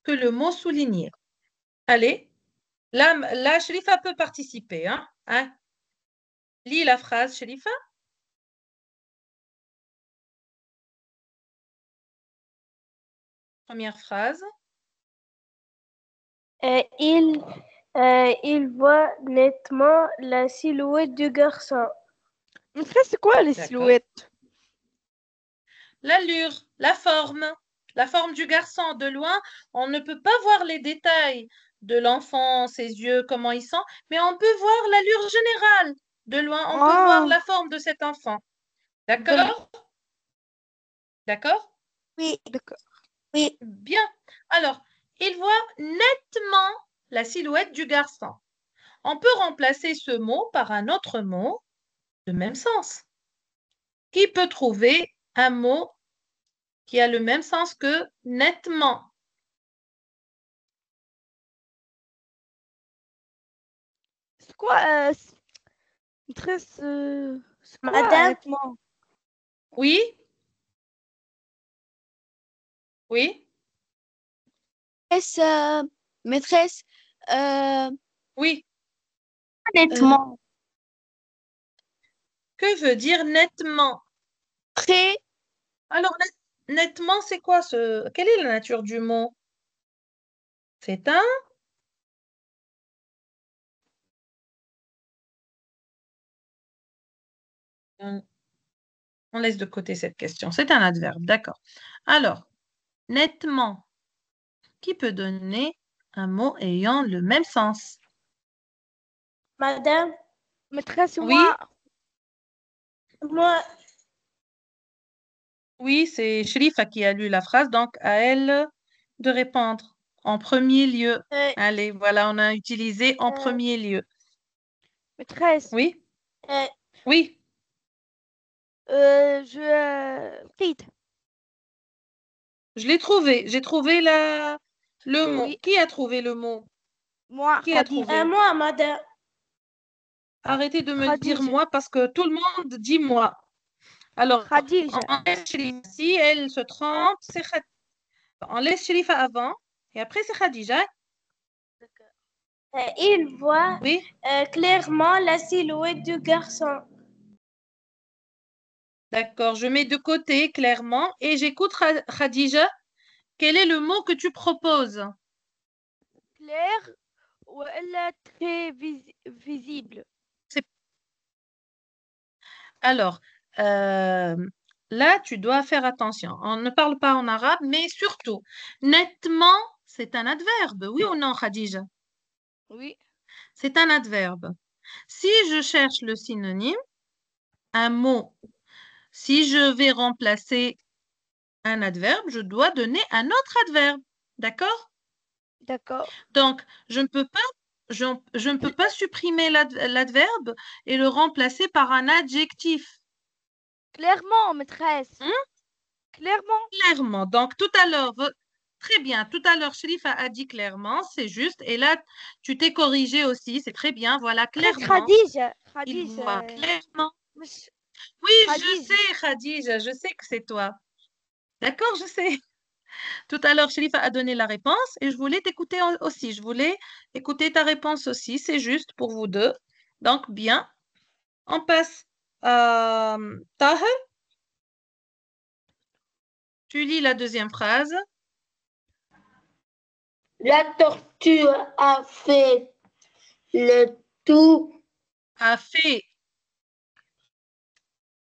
B: que le mot souligné. Allez, là, Sherifa peut participer. Hein? Lis la phrase, Sherifa. Première phrase.
E: Il voit nettement la silhouette du garçon.
D: Maîtresse, c'est quoi les
B: D'accord.
D: silhouettes?
B: L'allure, la forme du garçon. De loin, on ne peut pas voir les détails de l'enfant, ses yeux, comment ils sont, mais on peut voir l'allure générale. De loin, on peut voir la forme de cet enfant. D'accord? D'accord?
D: Oui, d'accord.
E: Oui.
B: Bien. Alors, il voit nettement la silhouette du garçon. On peut remplacer ce mot par un autre mot de même sens. Qui peut trouver un mot qui a le même sens que nettement?
D: C'est quoi, maîtresse, c'est quoi,
E: Madame?
D: honnêtement?
B: Oui? Oui?
D: Maîtresse,
B: Oui.
C: Honnêtement.
B: Que veut dire nettement?
D: très,
B: Alors, nettement, c'est quoi ce... Quelle est la nature du mot? C'est un... On laisse de côté cette question. C'est un adverbe, d'accord. Alors, nettement, qui peut donner un mot ayant le même sens?
E: Madame?
D: maîtresse,
B: Oui?
E: Moi,
B: Oui, c'est Shrifa qui a lu la phrase, donc à elle de répondre en premier lieu. Allez, voilà, on a utilisé en premier lieu.
D: maîtresse,
B: Oui?
E: euh,
B: Oui.
D: Kate.
B: Je l'ai trouvé. J'ai trouvé le mot.
D: Oui.
B: Qui a trouvé le mot?
D: Moi,
B: Qui a
D: Khadija.
B: trouvé?
E: Moi, madame.
B: Arrêtez de me dire
D: Khadija.
B: moi parce que tout le monde dit moi. Alors,
D: Khadija.
B: on laisse Sherifa. Si elle se trompe, c'est Khadija. On laisse Sherifa avant et après c'est Khadija.
E: Il voit
B: Oui.
E: clairement la silhouette du garçon.
B: D'accord, je mets de côté clairement et j'écoute Khadija. Quel est le mot que tu proposes?
D: Claire ou elle est très visible.
B: Alors, là, tu dois faire attention. On ne parle pas en arabe, mais surtout, nettement, c'est un adverbe. Oui ou non, Khadija?
D: Oui.
B: C'est un adverbe. Si je cherche le synonyme, un mot, si je vais remplacer un adverbe, je dois donner un autre adverbe. D'accord?
D: D'accord.
B: Donc, je ne peux pas, je ne peux pas supprimer l'adverbe et le remplacer par un adjectif.
D: Clairement, maîtresse.
B: Hein?
D: Clairement.
B: Clairement. Donc, tout à l'heure, très bien, tout à l'heure, Sherifa a dit clairement, c'est juste. Et là, tu t'es corrigé aussi, c'est très bien. Voilà, clairement.
D: Khadija.
B: Il voit
D: Khadija.
B: clairement. Oui, je
D: Khadija.
B: sais, Khadija, je sais que c'est toi. D'accord, je sais. Tout à l'heure, Sherifa a donné la réponse et je voulais t'écouter aussi. Je voulais écouter ta réponse aussi. C'est juste pour vous deux. Donc, bien. On passe à Taher. Tu lis la deuxième phrase.
C: La tortue a fait le tour,
B: A fait.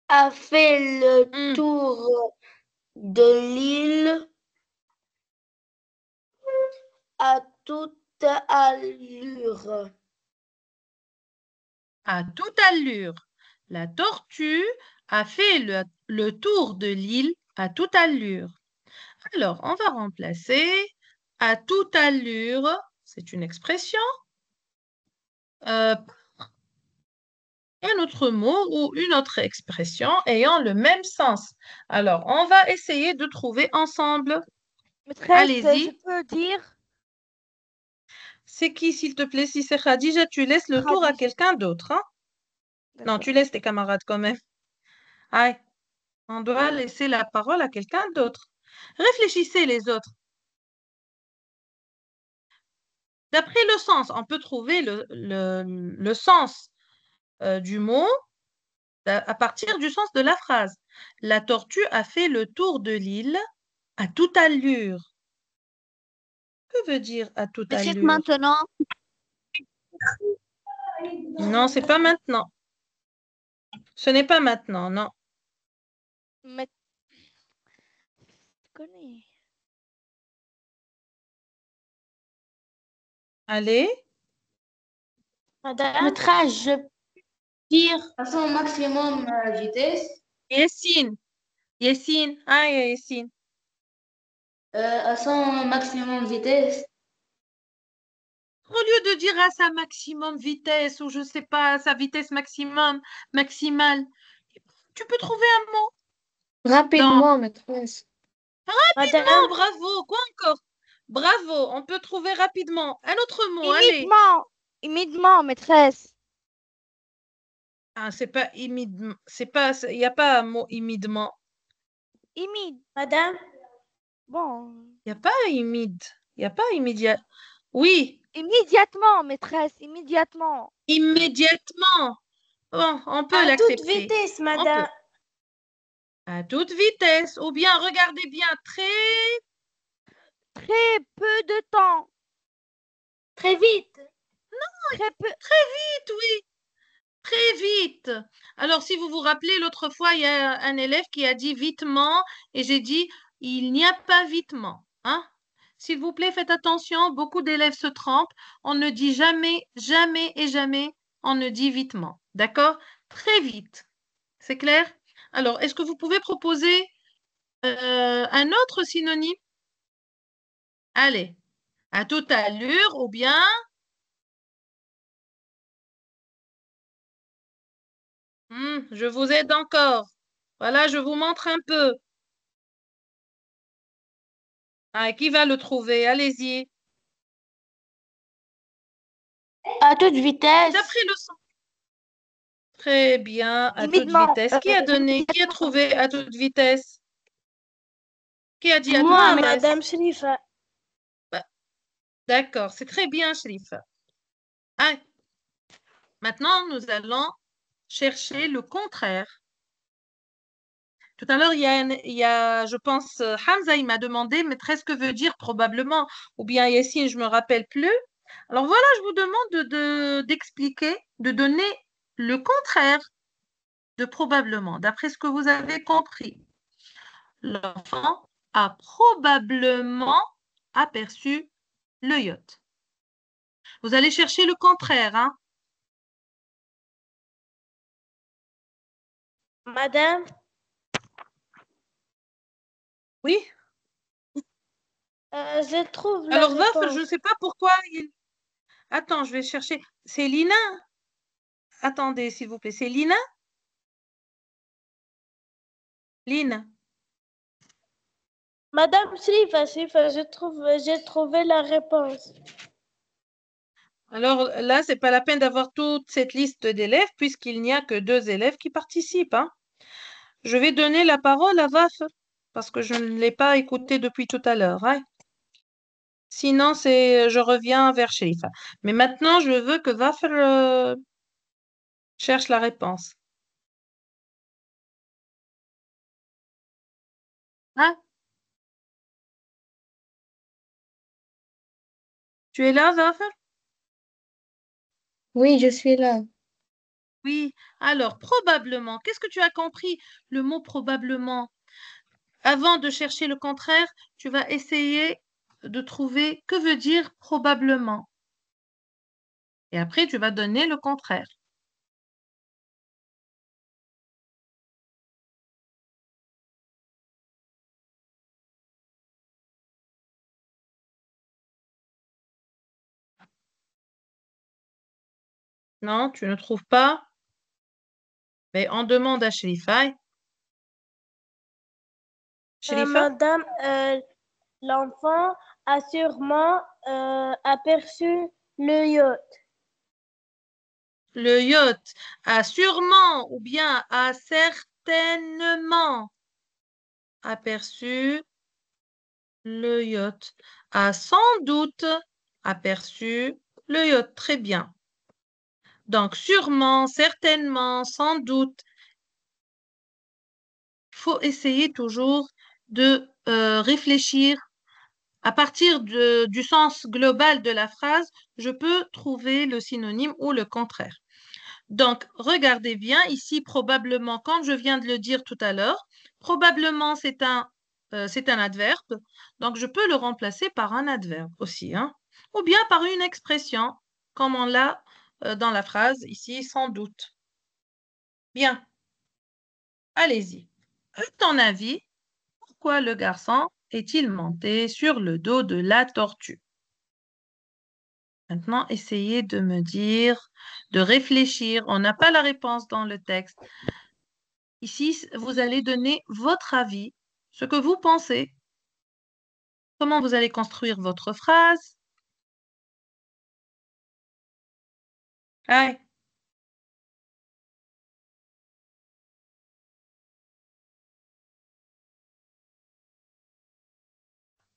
C: a fait le tour de l'île à toute allure.
B: À toute allure. La tortue a fait le tour de l'île à toute allure. Alors, on va remplacer à toute allure, c'est une expression, un autre mot ou une autre expression ayant le même sens. Alors, on va essayer de trouver ensemble.
D: Maîtresse,
B: Allez-y.
D: je peux dire
B: C'est qui, s'il te plaît? Si c'est Khadija, tu laisses le tour à
D: Khadija.
B: quelqu'un d'autre. Hein? Non, tu laisses tes camarades quand même. Aïe, on doit laisser la parole à quelqu'un d'autre. Réfléchissez les autres. D'après le sens, on peut trouver le sens du mot à partir du sens de la phrase. La tortue a fait le tour de l'île à toute allure. Que veut dire à toute
C: Mais c'est
B: allure?
C: maintenant.
B: Non, c'est pas maintenant. Ce n'est pas maintenant, non.
D: Mais... Je connais.
B: Allez.
E: Madame.
C: Maîtresse, je tire à son maximum vitesse,
B: Yessine. Yessine. Ah, Yessine.
C: à son maximum vitesse.
B: Au lieu de dire à sa maximum vitesse ou je sais pas, sa vitesse maximale, tu peux trouver un mot.
C: Rapidement, maîtresse.
B: Rapidement,
E: Madame.
B: bravo. Quoi encore? Bravo, on peut trouver rapidement. Un autre mot, allez.
D: Immédiatement. Immédiatement, maîtresse.
B: Ah, c'est pas immédiatement. C'est pas, il n'y a pas un mot immédiatement.
E: Madame.
D: Bon.
B: Il n'y a pas Il n'y a pas immédiat. Oui,
D: Immédiatement, maîtresse. Immédiatement.
B: immédiatement. Bon, on peut
E: À
B: l'accepter.
E: toute vitesse,
B: On
E: madame.
B: peut. À toute vitesse. Ou bien, regardez bien,
D: Très peu de temps.
C: Très vite.
D: Très peu.
B: très vite, oui. Très vite. Alors, si vous vous rappelez, l'autre fois, il y a un élève qui a dit vitement et j'ai dit il n'y a pas vitement. Hein? S'il vous plaît, faites attention, beaucoup d'élèves se trompent. On ne dit jamais, jamais et jamais, on ne dit vitement. D'accord? Très vite. C'est clair? Alors, est-ce que vous pouvez proposer un autre synonyme? Allez, à toute allure ou bien je vous aide encore. Voilà, je vous montre un peu. Ah, qui va le trouver? Allez-y.
C: À toute vitesse.
B: Tu as pris le son. Très bien, à toute
D: Immédiatement,
B: vitesse. Qui a donné, qui a trouvé à toute vitesse? Qui a dit à toute
C: Moi,
B: vitesse?
E: Madame Shrifa.
B: D'accord, c'est très bien, Shrifa. Ah, maintenant, nous allons chercher le contraire. Tout à l'heure, je pense, Hamza, il m'a demandé, maîtresse, que veut dire probablement, ou bien Yassine, je ne me rappelle plus. Alors voilà, je vous demande d'expliquer, de donner le contraire de probablement, d'après ce que vous avez compris. L'enfant a probablement aperçu le yacht. Vous allez chercher le contraire, hein?
E: Madame,
B: Oui?
E: je trouve la
B: Alors, Waf, je ne
E: réponse.
B: sais pas pourquoi il... Attends, je vais chercher. C'est Lina? Attendez, s'il vous plaît. C'est Lina? Lina?
E: Madame Shrifa, j'ai trouvé la réponse.
B: Alors là, c'est pas la peine d'avoir toute cette liste d'élèves puisqu'il n'y a que 2 élèves qui participent, hein. Je vais donner la parole à Waf parce que je ne l'ai pas écouté depuis tout à l'heure, hein. Sinon, je reviens vers Sherifa. Mais maintenant, je veux que Waf cherche la réponse. Hein? Tu es là, Waf?
C: Oui, je suis là.
B: Oui. Alors, probablement. Qu'est-ce que tu as compris? Le mot probablement. Avant de chercher le contraire, tu vas essayer de trouver que veut dire probablement. Et après, tu vas donner le contraire. Non, tu ne trouves pas? Mais on demande à Sherifa. Sherifa?
E: Madame, l'enfant a sûrement aperçu le yacht.
B: Le yacht a sûrement ou bien a certainement aperçu le yacht. A sans doute aperçu le yacht. Très bien. Donc, sûrement, certainement, sans doute. Il faut essayer toujours de réfléchir. À partir du sens global de la phrase, je peux trouver le synonyme ou le contraire. Donc, regardez bien ici, probablement, comme je viens de le dire tout à l'heure, probablement c'est un adverbe. Donc, je peux le remplacer par un adverbe aussi, hein, ou bien par une expression, comme on l'a dans la phrase ici, sans doute. Bien, allez-y. À ton avis, pourquoi le garçon est-il monté sur le dos de la tortue? Maintenant, essayez de me dire, de réfléchir. On n'a pas la réponse dans le texte. Ici, vous allez donner votre avis, ce que vous pensez, comment vous allez construire votre phrase. Ah,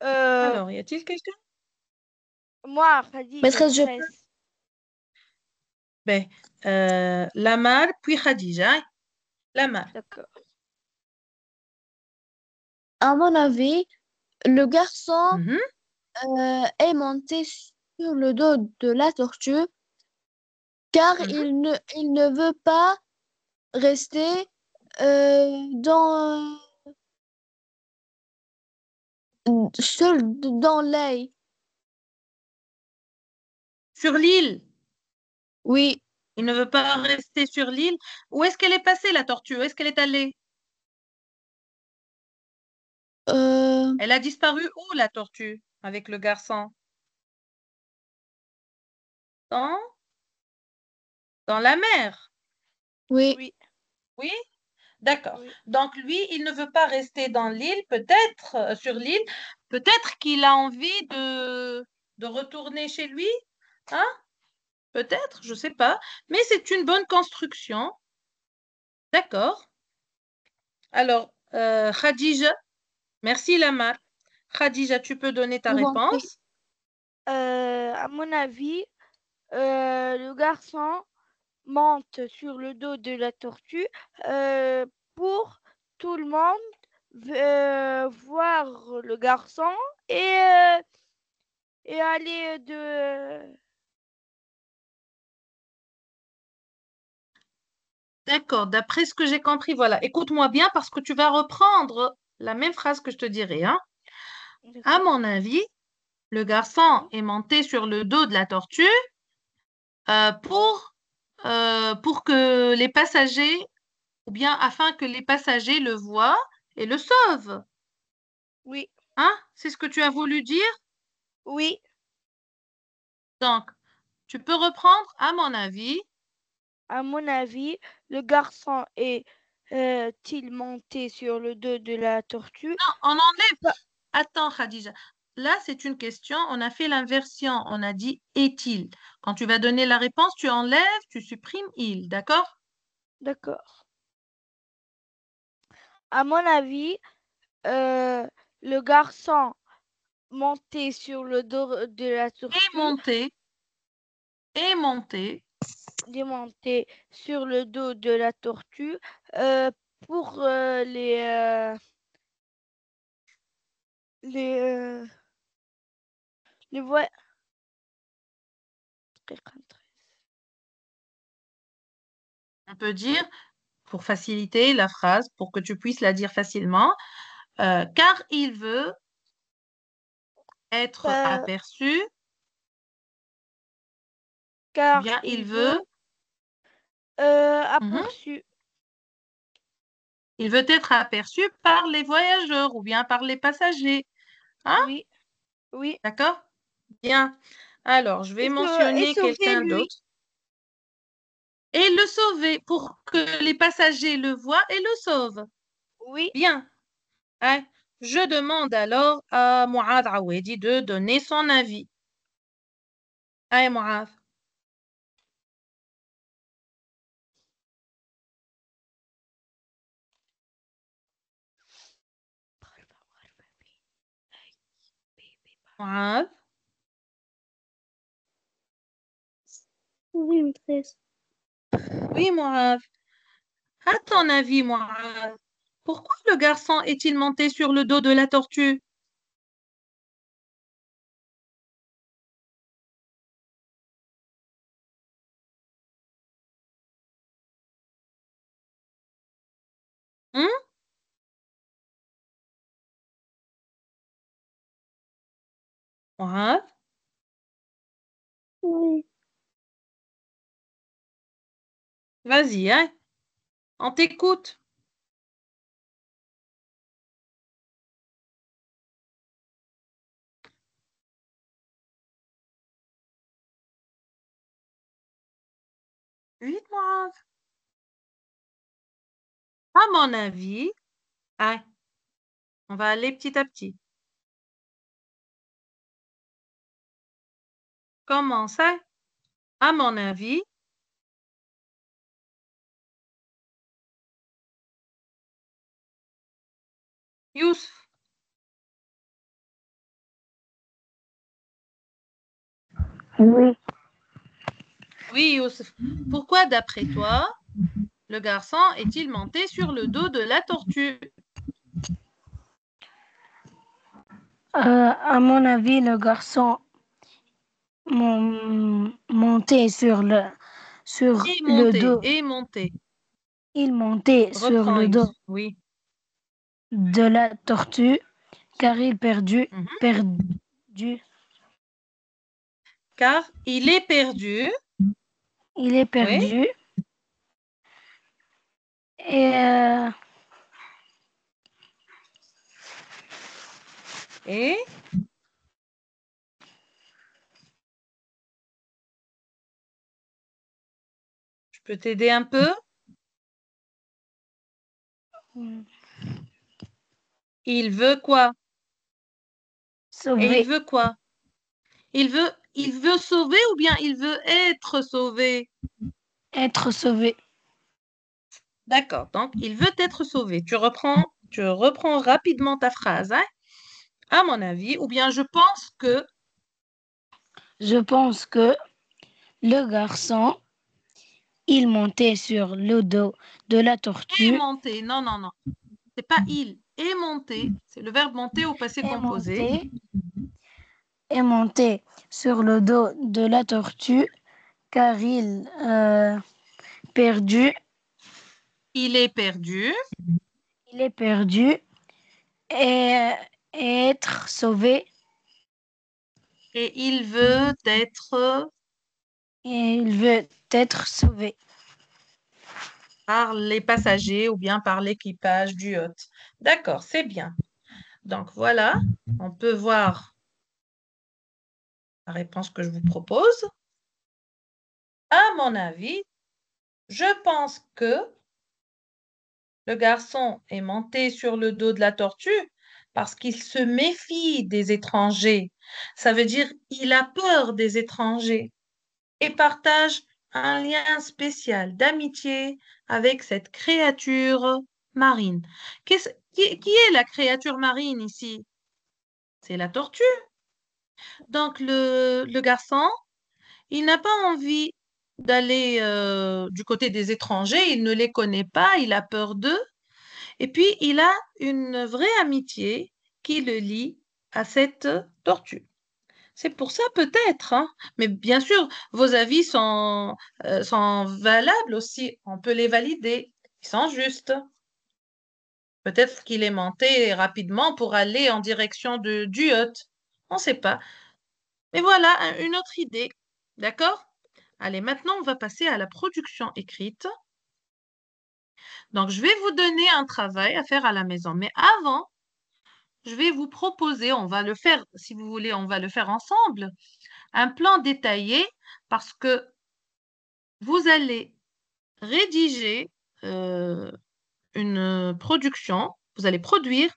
D: Euh,
B: alors, y a-t-il quelqu'un?
D: moi, Khadi,
C: Maîtresse, je peux.
D: maîtresse.
B: Ben, Lamar, puis Khadija. Lamar.
D: D'accord.
F: À mon avis, le garçon
B: Mhm.
F: est monté sur le dos de la tortue car
B: Mhm.
F: il ne veut pas rester dans, seul dans l'ail.
B: Sur l'île.
F: Oui,
B: Il ne veut pas rester sur l'île. Où est-ce qu'elle est passée, la tortue? Où est-ce qu'elle est allée?
F: euh,
B: Elle a disparu où, la tortue, avec le garçon? Dans, dans la mer.
F: oui,
D: Oui,
B: Oui? D'accord.
D: oui.
B: Donc, lui, il ne veut pas rester dans l'île, peut-être, sur l'île. Peut-être qu'il a envie de retourner chez lui. Hein? Peut-être, je ne sais pas. Mais c'est une bonne construction. D'accord. Alors, Khadija, merci Lamar. Khadija, tu peux donner ta
F: Je vous en prie.
B: réponse.
D: À mon avis, le garçon monte sur le dos de la tortue pour tout le monde voir le garçon et, euh, et aller de...
B: D'accord, d'après ce que j'ai compris, voilà. Écoute-moi bien parce que tu vas reprendre la même phrase que je te dirai, hein. À mon avis, le garçon est monté sur le dos de la tortue euh, pour, pour que les passagers, ou bien afin que les passagers le voient et le sauvent.
D: Oui,
B: Hein? C'est ce que tu as voulu dire?
D: oui,
B: Donc, tu peux reprendre, à mon avis.
D: à mon avis, le garçon est-il monté sur le dos de la tortue?
B: Non, on enlève.
D: Bah,
B: Attends, Khadija. Là, c'est une question. On a fait l'inversion. On a dit est-il. Quand tu vas donner la réponse, tu enlèves, tu supprimes il. D'accord?
D: d'accord. À mon avis, euh, le garçon monté sur le dos de la
B: Et
D: tortue,
B: monter. Et monter.
D: démonté sur le dos de la tortue euh, pour les, euh, les voix.
B: On peut dire, pour faciliter la phrase, pour que tu puisses la dire facilement, car il veut être
D: Euh,
B: aperçu, ou
D: car
B: bien il
D: il
B: veut,
D: veut
B: Mhm.
D: aperçu.
B: Il veut être aperçu par les voyageurs ou bien par les passagers. Hein?
D: Oui, oui.
B: D'accord? Bien. Alors, je vais
D: Et
B: mentionner
D: sauver
B: quelqu'un
D: lui.
B: d'autre. Et le sauver pour que les passagers le voient et le sauvent.
D: Oui.
B: Bien. Hein? Je demande alors à Mouad Awedi de donner son avis. Allez, Mouad. Mouad.
E: Oui, maîtresse.
B: Oui, Mouad. À ton avis, Mouad, pourquoi le garçon est-il monté sur le dos de la tortue? Hein? Mouad?
E: Oui.
B: Vas-y, hein? On t'écoute. Vite, Mouad. À mon avis, hein, on va aller petit à petit. Comment ça? À mon avis, Youssef.
A: Oui.
B: Oui, Youssef. Pourquoi, d'après toi, le garçon est-il monté sur le dos de la tortue?
A: À mon avis, le garçon montait sur
B: Et
A: le
B: monté,
A: dos.
B: et monté.
A: Il montait sur
B: Reprends,
A: le dos
B: Youssef. Oui.
A: de la tortue car
B: Mhm.
A: perdu,
B: Car il est perdu.
A: il est
B: Oui.
A: perdu et
B: Et je peux t'aider un peu? Il veut quoi? Et il
A: sauver.
B: veut quoi? il veut sauver ou bien il veut être sauvé?
A: Être sauvé.
B: D'accord, donc il veut être sauvé. Tu reprends rapidement ta phrase, hein? À mon avis, ou bien je pense que,
A: Je pense que le garçon, il montait sur le dos de la
B: est
A: tortue,
B: monté. Non, non, non. C'est pas il. Est monté. C'est le verbe monter au passé
A: est
B: composé.
A: monté, est monté sur le dos de la tortue car perdu,
B: Il est perdu
A: il est perdu et, et être sauvé
B: et il veut être
A: et il veut être sauvé.
B: par les passagers ou bien par l'équipage du yacht. D'accord, c'est bien. Donc voilà, on peut voir la réponse que je vous propose. À mon avis, je pense que le garçon est monté sur le dos de la tortue parce qu'il se méfie des étrangers. Ça veut dire il a peur des étrangers et partage un lien spécial d'amitié avec cette créature marine. Qui est la créature marine ici? C'est la tortue. Donc le garçon, il n'a pas envie d'aller du côté des étrangers, il ne les connaît pas, il a peur d'eux. Et puis, il a une vraie amitié qui le lie à cette tortue. C'est pour ça peut-être, hein. Mais bien sûr, vos avis sont valables aussi. On peut les valider. Ils sont justes. Peut-être qu'il est monté rapidement pour aller en direction du yacht. On ne sait pas. Mais voilà une autre idée. D'accord? Allez, maintenant, on va passer à la production écrite. Donc, je vais vous donner un travail à faire à la maison. Mais avant, je vais vous proposer, on va le faire, si vous voulez, on va le faire ensemble, un plan détaillé parce que vous allez rédiger une production, vous allez produire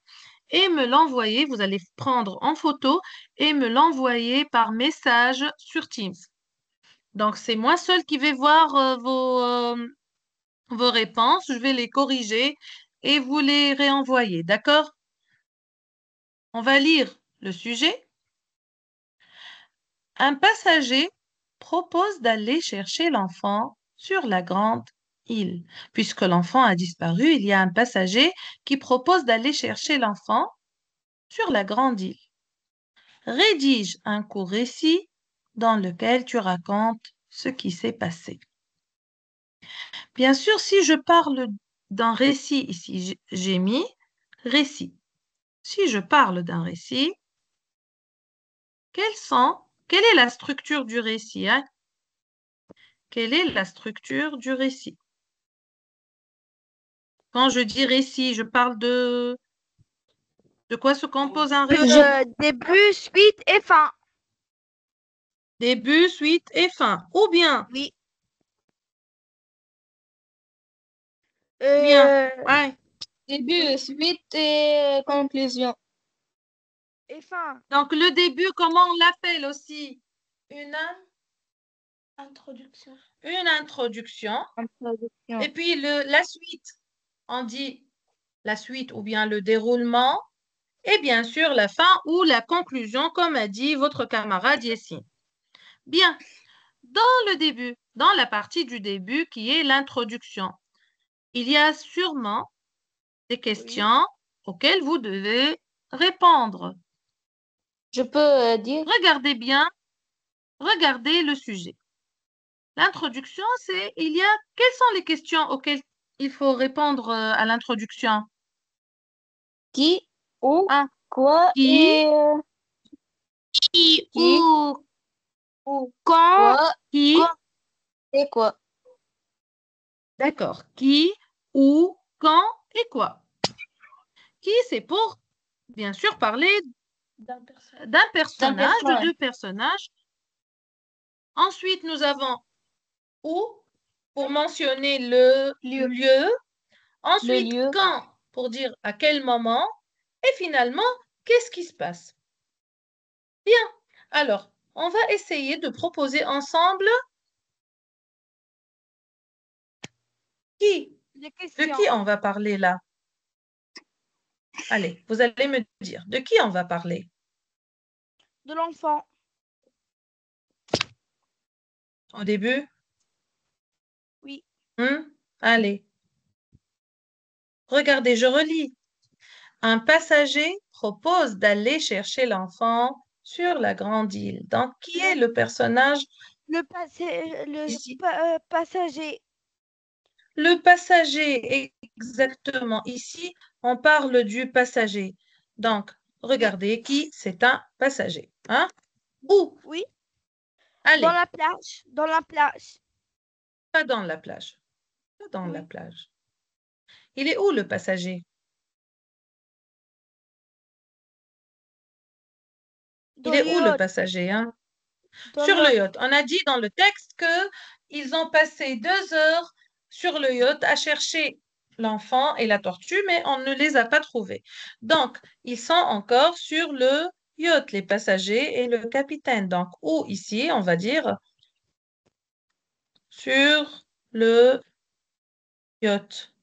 B: et me l'envoyer, vous allez prendre en photo et me l'envoyer par message sur Teams. Donc, c'est moi seule qui vais voir vos réponses, je vais les corriger et vous les réenvoyer, d'accord? On va lire le sujet. Un passager propose d'aller chercher l'enfant sur la grande île. Puisque l'enfant a disparu, il y a un passager qui propose d'aller chercher l'enfant sur la grande île. Rédige un court récit dans lequel tu racontes ce qui s'est passé. Bien sûr, si je parle d'un récit ici, j'ai mis récit. Si je parle d'un récit, quelle est la structure du récit, hein? Quelle est la structure du récit? Quand je dis récit, je parle de quoi se compose un récit?
D: Début, suite et fin.
B: Début, suite et fin. Ou bien,
D: Oui.
B: bien, ouais.
F: Début, suite et conclusion.
D: Et fin.
B: Donc, le début, comment on l'appelle aussi? Une
A: Introduction.
B: une introduction.
F: Introduction.
B: Et puis, la suite, on dit la suite ou bien le déroulement. Et bien sûr, la fin ou la conclusion, comme a dit votre camarade Yessine. Bien. Dans le début, dans la partie du début qui est l'introduction, il y a sûrement des questions auxquelles vous devez répondre.
F: Je peux dire
B: Regardez bien, regardez le sujet. L'introduction, quelles sont les questions auxquelles il faut répondre à l'introduction?
F: qui, où,
B: Ah,
F: quoi
B: qui,
F: et
D: Qui,
F: qui,
D: ou quand,
F: quoi,
B: qui,
F: quoi et quoi.
B: d'accord, qui, où, quand et quoi. Qui, c'est pour, bien sûr, parler d'un personnage, de
F: personnage.
B: deux personnages. Ensuite, nous avons où pour mentionner le lieu.
F: Le
B: Ensuite,
F: lieu.
B: quand pour dire à quel moment. Et finalement, qu'est-ce qui se passe? Bien. Alors, on va essayer de proposer ensemble qui?
D: Les
B: De
D: questions
B: qui on va parler là? Allez, vous allez me dire, de qui on va parler?
D: de l'enfant.
B: Au début?
D: Oui.
B: Allez. Regardez, je relis. Un passager propose d'aller chercher l'enfant sur la grande île. Donc, qui est le personnage ici?
D: Passager.
B: Le passager, exactement. Ici, on parle du passager. Donc, regardez qui c'est un passager. Hein? Où?
D: Oui.
B: Allez,
D: Dans la plage. Dans la plage.
B: pas dans la plage. Pas dans la
D: Oui.
B: plage. Il est où le passager?
D: Dans
B: Il est
D: le
B: où le
D: yacht.
B: passager, hein?
D: Dans
B: Sur
D: le-
B: le yacht. On a dit dans le texte qu'ils ont passé 2 heures sur le yacht à chercher l'enfant et la tortue, mais on ne les a pas trouvés. Donc, ils sont encore sur le yacht, les passagers et le capitaine. Donc, où ici, on va dire sur le yacht.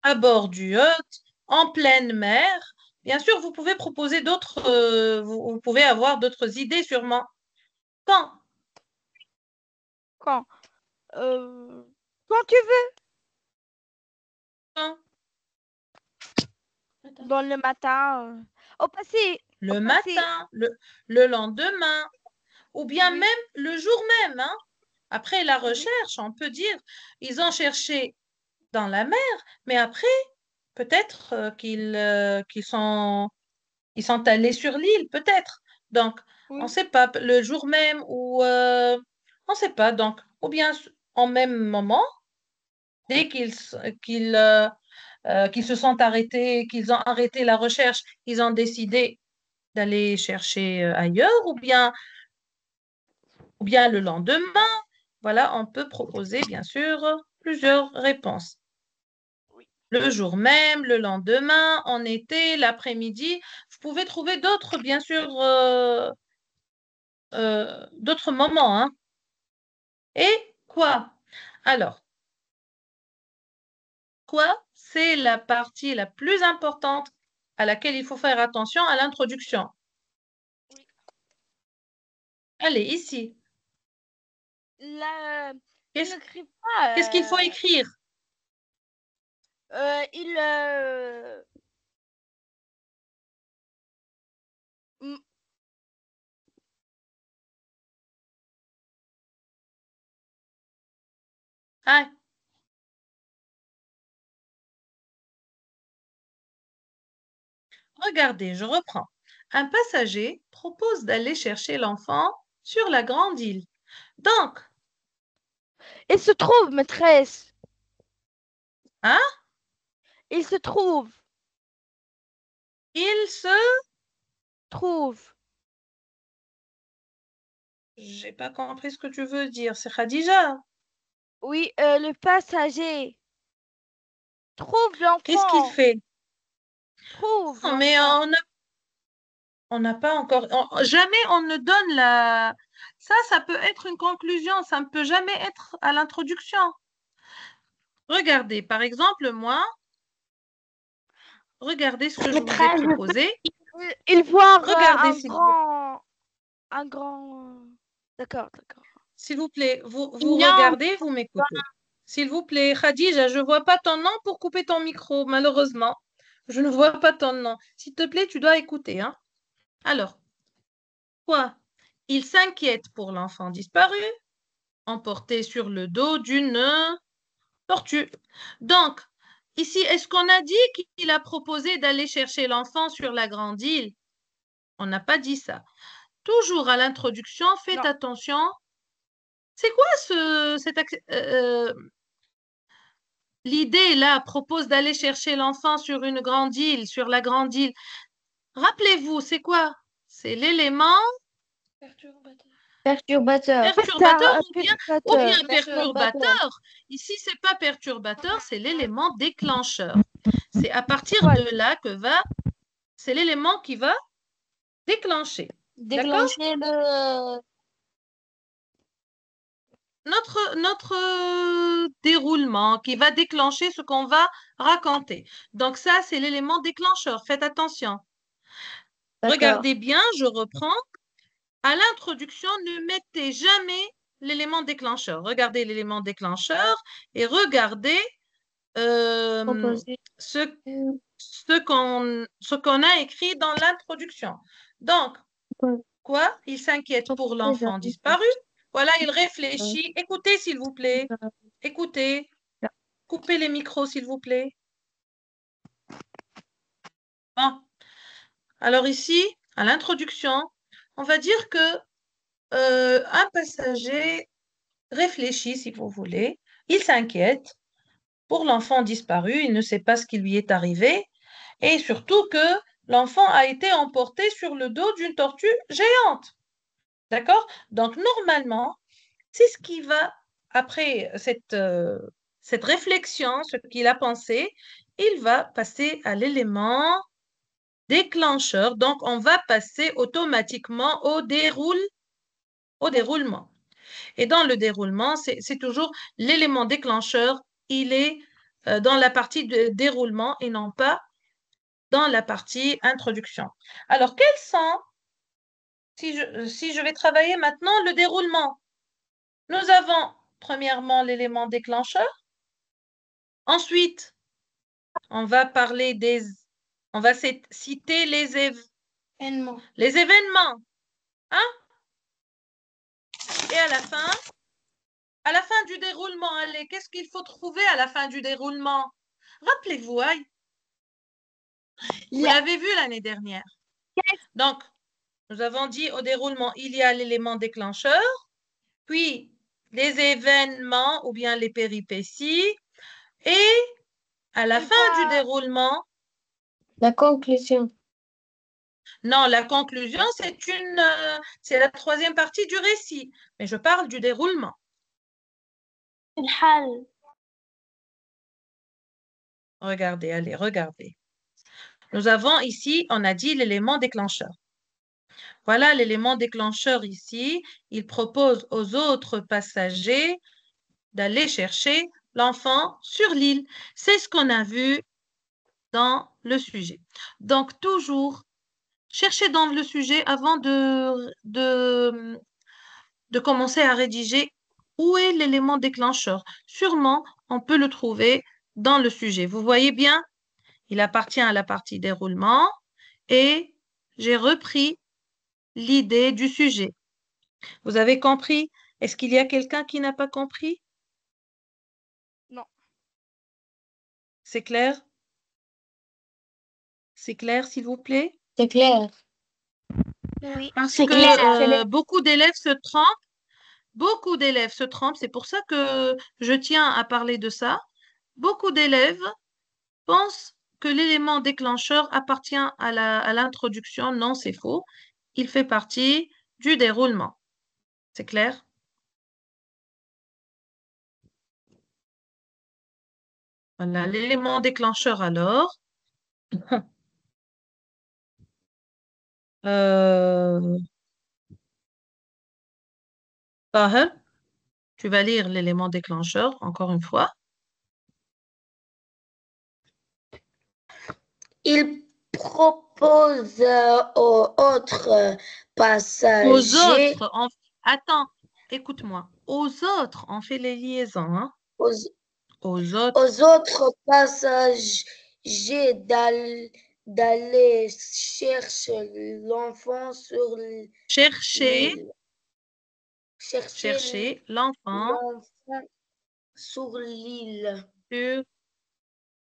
B: À bord du yacht, en pleine mer. Bien sûr, vous pouvez proposer d'autres, vous pouvez avoir d'autres idées sûrement. Quand?
D: Quand Quand tu veux.
B: Quand?
D: Dans le matin. Au passé.
B: Le
D: Au passé.
B: matin, le lendemain, ou bien
D: Oui.
B: même le jour même, hein. Après la
D: Oui.
B: recherche, on peut dire, ils ont cherché dans la mer, mais après, peut-être ils sont allés sur l'île, peut-être. Donc, on ne
D: Oui.
B: sait pas, le jour même ou on ne sait pas. Donc, ou bien en même moment, dès qu'ils se sont arrêtés, qu'ils ont arrêté la recherche, ils ont décidé d'aller chercher ailleurs, ou bien le lendemain. Voilà, on peut proposer, bien sûr, plusieurs réponses.
D: Oui.
B: Le jour même, le lendemain, en été, l'après-midi. Vous pouvez trouver d'autres, bien sûr, d'autres moments, hein. Et quoi? Alors, quoi, c'est la partie la plus importante à laquelle il faut faire attention à l'introduction.
D: Oui.
B: Allez, ici.
D: Là, il
B: Qu'est-ce
D: n'écrit
B: qu'est-ce qu'il faut
D: pas.
B: écrire?
D: Il. m-
B: Ah, regardez, je reprends. Un passager propose d'aller chercher l'enfant sur la grande île. Donc,
D: Il se trouve, maîtresse.
B: hein,
D: Il se trouve.
B: il se...
D: Trouve.
B: J'ai pas compris ce que tu veux dire. C'est Khadija.
D: Oui, le passager. Trouve
B: Qu'est-ce qu'il
D: l'enfant.
B: fait?
D: Trouve
B: Non, mais
D: l'enfant.
B: on n'a pas encore... jamais on ne donne la... Ça peut être une conclusion. Ça ne peut jamais être à l'introduction. Regardez, par exemple, moi, regardez ce que je vous ai proposé.
D: Il voit
B: Regardez,
D: un grand. Un grand. D'accord, d'accord.
B: s'il vous plaît, vous
D: Non.
B: regardez, vous m'écoutez. S'il vous plaît, Khadija, je ne vois pas ton nom pour couper ton micro, malheureusement. Je ne vois pas ton nom. S'il te plaît, tu dois écouter, hein. Alors, quoi? Il s'inquiète pour l'enfant disparu, emporté sur le dos d'une tortue. Donc, ici, est-ce qu'on a dit qu'il a proposé d'aller chercher l'enfant sur la grande île? On n'a pas dit ça. Toujours à l'introduction, faites
D: Non.
B: attention. C'est quoi l'idée là propose d'aller chercher l'enfant sur une grande île, sur la grande île. Rappelez-vous, c'est quoi? C'est l'élément
F: Perturbateur.
B: perturbateur ou bien
F: Perturbateur.
B: perturbateur. Ici, c'est pas perturbateur, c'est l'élément déclencheur. C'est à partir
D: Voilà.
B: de là c'est l'élément qui va déclencher. D'accord?
F: Déclencher le...
B: Notre déroulement qui va déclencher ce qu'on va raconter. Donc ça, c'est l'élément déclencheur. Faites attention.
F: D'accord.
B: Regardez bien, je reprends. À l'introduction, ne mettez jamais l'élément déclencheur. Regardez l'élément déclencheur et regardez
F: Composé.
B: ce qu'on a écrit dans l'introduction. Donc, quoi? Il s'inquiète pour l'enfant disparu. Voilà, il réfléchit. Écoutez, s'il vous plaît. Écoutez. Coupez les micros, s'il vous plaît. Bon. Alors ici, à l'introduction, on va dire que un passager réfléchit, si vous voulez. Il s'inquiète pour l'enfant disparu. Il ne sait pas ce qui lui est arrivé. Et surtout que l'enfant a été emporté sur le dos d'une tortue géante. D'accord? Donc, normalement, c'est ce qui va, après cette réflexion, ce qu'il a pensé, il va passer à l'élément déclencheur. Donc, on va passer automatiquement au déroulement. Et dans le déroulement, c'est toujours l'élément déclencheur, il est dans la partie de déroulement et non pas dans la partie introduction. Alors, quels sont, si je vais travailler maintenant le déroulement, nous avons premièrement l'élément déclencheur. Ensuite, on va citer les événements. Hein? Et à la fin du déroulement, allez, qu'est-ce qu'il faut trouver à la fin du déroulement? Rappelez-vous, hein? Vous l'avez vu l'année dernière. Donc, nous avons dit au déroulement, il y a l'élément déclencheur, puis les événements ou bien les péripéties, et à la fin du déroulement,
F: La conclusion.
B: non, la conclusion, c'est la troisième partie du récit, mais je parle du déroulement. Regardez, allez, regardez. Nous avons ici, on a dit l'élément déclencheur. Voilà l'élément déclencheur ici. Il propose aux autres passagers d'aller chercher l'enfant sur l'île. C'est ce qu'on a vu dans le sujet. Donc, toujours, cherchez dans le sujet avant de commencer à rédiger où est l'élément déclencheur. Sûrement, on peut le trouver dans le sujet. Vous voyez bien, il appartient à la partie déroulement et j'ai repris l'idée du sujet. Vous avez compris? Est-ce qu'il y a quelqu'un qui n'a pas compris?
D: Non.
B: C'est clair? C'est clair, s'il vous plaît?
F: C'est clair.
D: Oui.
B: Parce
F: C'est
B: que
F: clair.
B: beaucoup d'élèves se trompent. Beaucoup d'élèves se trompent. C'est pour ça que je tiens à parler de ça. Beaucoup d'élèves pensent que l'élément déclencheur appartient à l'introduction. Non, c'est faux. Il fait partie du déroulement. C'est clair? Voilà, l'élément déclencheur alors. Tahel, tu vas lire l'élément déclencheur encore une fois.
G: Il propose aux autres passagers.
B: Aux autres, attends, écoute-moi. Aux autres, on fait les liaisons. Hein? Aux
G: autres passagers d'aller chercher l'enfant sur
B: chercher l'enfant
G: sur l'île.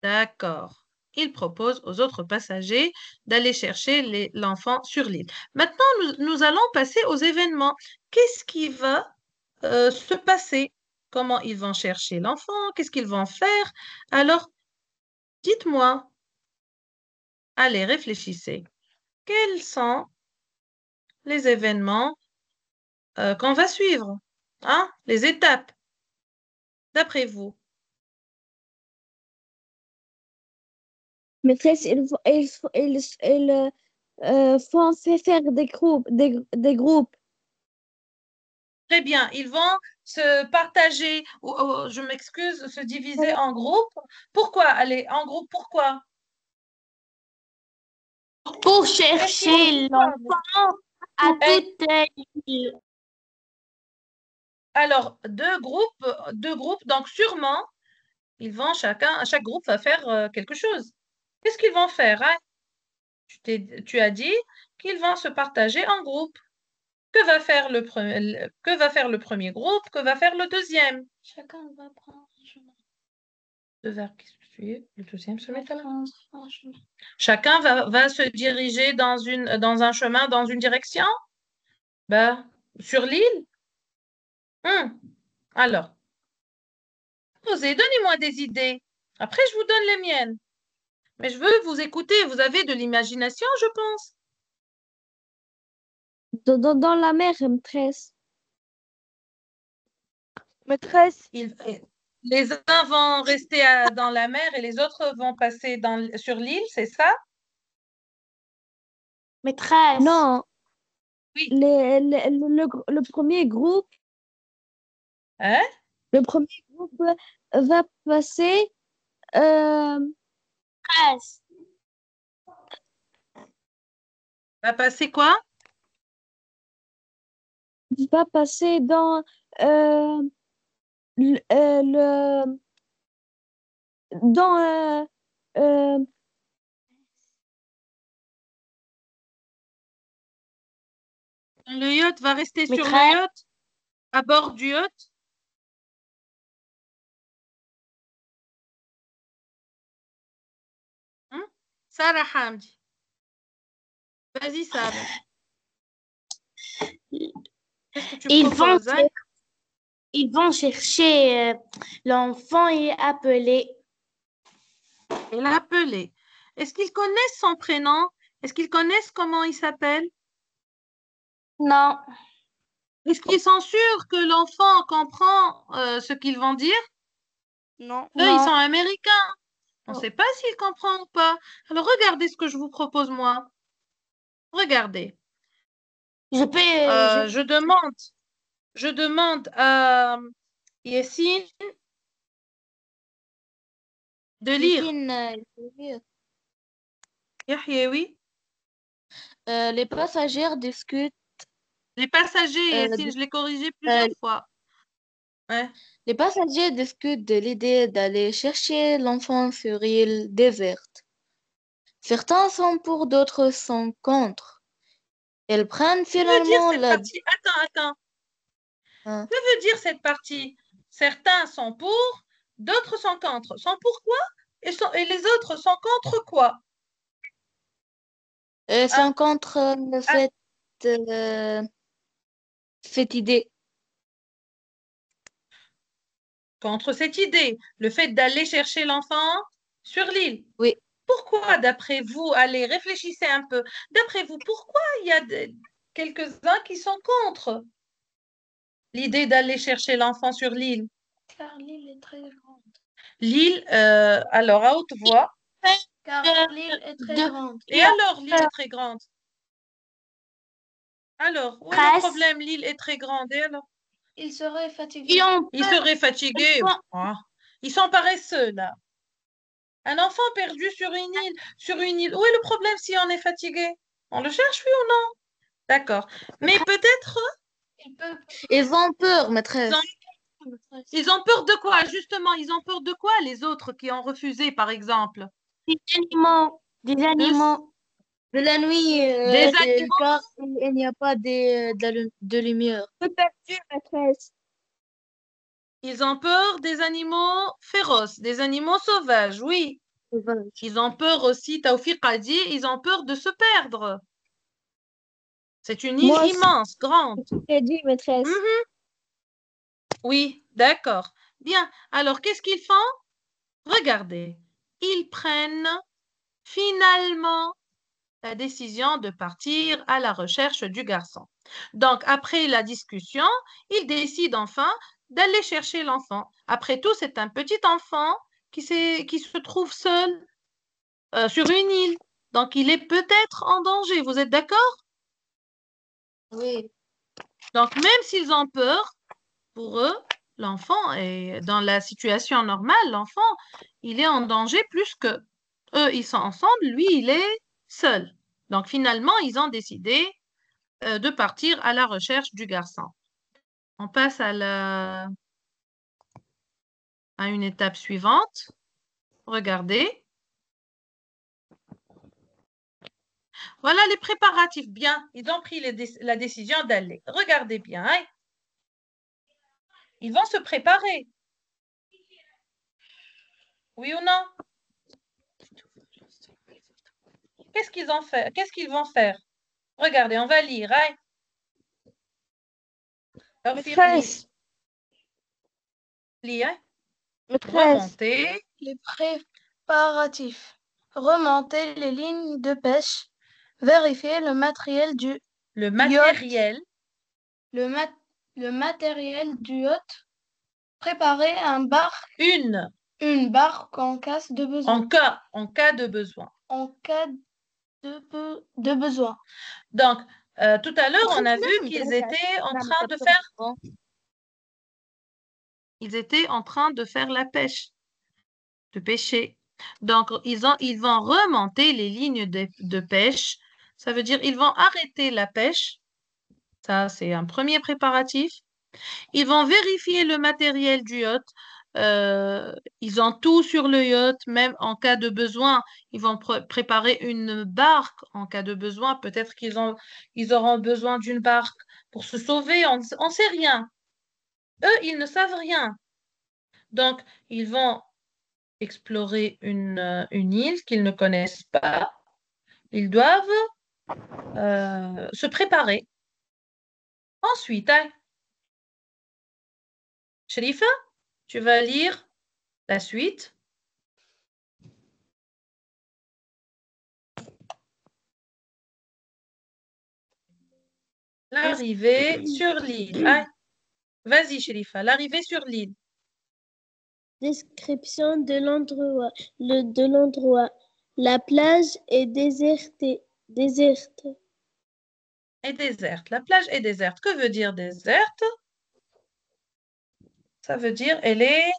B: D'accord. Il propose aux autres passagers d'aller chercher l'enfant sur l'île. Maintenant, nous allons passer aux événements. Qu'est-ce qui va se passer? Comment ils vont chercher l'enfant? Qu'est-ce qu'ils vont faire? Alors, dites-moi. Allez, réfléchissez. Quels sont les événements qu'on va suivre? Hein? Les étapes, d'après vous.
F: Maîtresse, il font se faire des groupes.
B: Très bien. Ils vont se partager, je m'excuse, se diviser en groupes. Pourquoi? Allez, en groupe, pourquoi?
G: Pour chercher l'enfant à toute l'île.
B: Alors, deux groupes, donc sûrement, chaque groupe va faire quelque chose. Qu'est-ce qu'ils vont faire, hein? Tu as dit qu'ils vont se partager en groupe. Que va faire le premier groupe? Que va faire le deuxième?
G: Chacun va prendre un chemin.
B: Le verbe qui suit, le deuxième se met à la Chacun va se diriger dans un chemin, dans une direction? Bah, sur l'île? Alors, donnez-moi des idées. Après, je vous donne les miennes. Mais je veux vous écouter. Vous avez de l'imagination, je pense.
F: Dans la mer, maîtresse.
D: Maîtresse,
B: Les uns vont rester dans la mer et les autres vont passer sur l'île, c'est ça?
G: Maîtresse.
F: Non,
B: Oui.
F: le premier groupe,
B: Hein?
F: le premier groupe va passer
G: Maîtresse.
B: Va passer quoi?
F: va passer dans le dans
B: Le yacht va rester sur le
G: Maîtresse.
B: yacht? À bord du yacht? Sarah Hamdi. Vas-y, Sarah. Qu'est-ce que tu proposes, hein?
G: Ils vont chercher l'enfant et appeler.
B: Et l'appeler. Est-ce qu'ils connaissent son prénom? Est-ce qu'ils connaissent comment il s'appelle?
G: Non.
B: Est-ce qu'ils sont sûrs que l'enfant comprend ce qu'ils vont dire?
D: non.
B: Eux, ils
G: Non.
B: sont américains. On ne
G: Non.
B: sait pas s'il comprend ou pas. Alors, regardez ce que je vous propose, moi. Regardez. Je demande à Yassine de lire. Yahya, oui.
F: les passagers discutent.
B: Les passagers, Yassine, je l'ai corrigé plusieurs fois. Ouais.
F: Les passagers discutent de l'idée d'aller chercher l'enfant sur île déserte. Certains sont pour, d'autres sont contre. Ils prennent
B: Que veut dire
F: finalement
B: cette
F: la...
B: partie? Attends.
F: Hein.
B: Que veut dire cette partie? Certains sont pour, d'autres sont contre. Sont pour quoi? Et les autres sont contre quoi?
F: Ils sont contre cette idée.
B: Contre cette idée, le fait d'aller chercher l'enfant sur l'île.
F: Oui.
B: Pourquoi, d'après vous, allez, réfléchissez un peu, d'après vous, pourquoi il y a quelques-uns qui sont contre l'idée d'aller chercher l'enfant sur l'île?
G: Car l'île est très grande.
B: L'île, alors à haute voix.
G: Car l'île est très grande.
B: Et alors, l'île est très grande. Alors, où est le problème? L'île est très grande. Et alors?
G: Ils seraient fatigués.
B: Ils seraient fatigués. Ils sont paresseux, là. Un enfant perdu sur une île. Où est le problème si on est fatigué? On le cherche, oui ou non? D'accord. Mais peut-être...
F: Ils ont peur, maîtresse.
B: Ils ont peur de quoi? Justement, ils ont peur de quoi, les autres qui ont refusé, par exemple?
G: Des animaux.
F: De la nuit,
B: Des animaux.
F: car il n'y a pas de lumière.
D: Perdu, maîtresse.
B: Ils ont peur des animaux féroces, des animaux sauvages, oui. Ils ont peur aussi, Taoufik a dit, ils ont peur de se perdre. C'est une île immense, grande.
F: J'ai dit, maîtresse.
B: Oui, d'accord. Bien. Alors, qu'est-ce qu'ils font? Regardez. Ils prennent finalement la décision de partir à la recherche du garçon. Donc, après la discussion, ils décident enfin d'aller chercher l'enfant. Après tout, c'est un petit enfant qui se trouve seul sur une île Donc, il est peut-être en danger. Vous êtes d'accord?
C: Oui.
B: Donc, même s'ils ont peur, pour eux, l'enfant est dans la situation normale, l'enfant, il est en danger plus que eux, ils sont ensemble, lui, il est seul. Donc, finalement, ils ont décidé de partir à la recherche du garçon. On passe à une étape suivante. Regardez. Voilà les préparatifs. Bien, ils ont pris la décision d'aller. Regardez bien. Hein. Ils vont se préparer. Oui ou non? Qu'est-ce qu'ils ont fait? Qu'est-ce qu'ils vont faire? Regardez, on va lire. Hein.
D: Maîtresse,
B: Lire.
D: maîtresse,
B: Remonter.
G: Les préparatifs. Remonter les lignes de pêche. Vérifier le matériel du
B: Le matériel.
G: le matériel du yacht. Préparer une barque en cas de besoin.
B: En cas de besoin.
G: En cas de besoin.
B: Donc, tout à l'heure, on a vu qu'ils étaient en train de faire... Ils étaient en train de faire la pêche, de pêcher. Donc, ils vont remonter les lignes de pêche. Ça veut dire ils vont arrêter la pêche. Ça, c'est un premier préparatif. Ils vont vérifier le matériel du yacht. Ils ont tout sur le yacht, même en cas de besoin. Ils vont préparer une barque en cas de besoin. Peut-être ils auront besoin d'une barque pour se sauver. On ne sait rien. Eux, ils ne savent rien. Donc, ils vont explorer une île qu'ils ne connaissent pas. Ils doivent se préparer. Ensuite, hein, Sherifa, tu vas lire la suite. L'arrivée sur l'île. Ah, vas-y, Sherifa, l'arrivée sur l'île.
E: Description de l'endroit. La plage est déserte.
B: Et déserte. La plage est déserte. Que veut dire déserte? Ça veut dire elle est...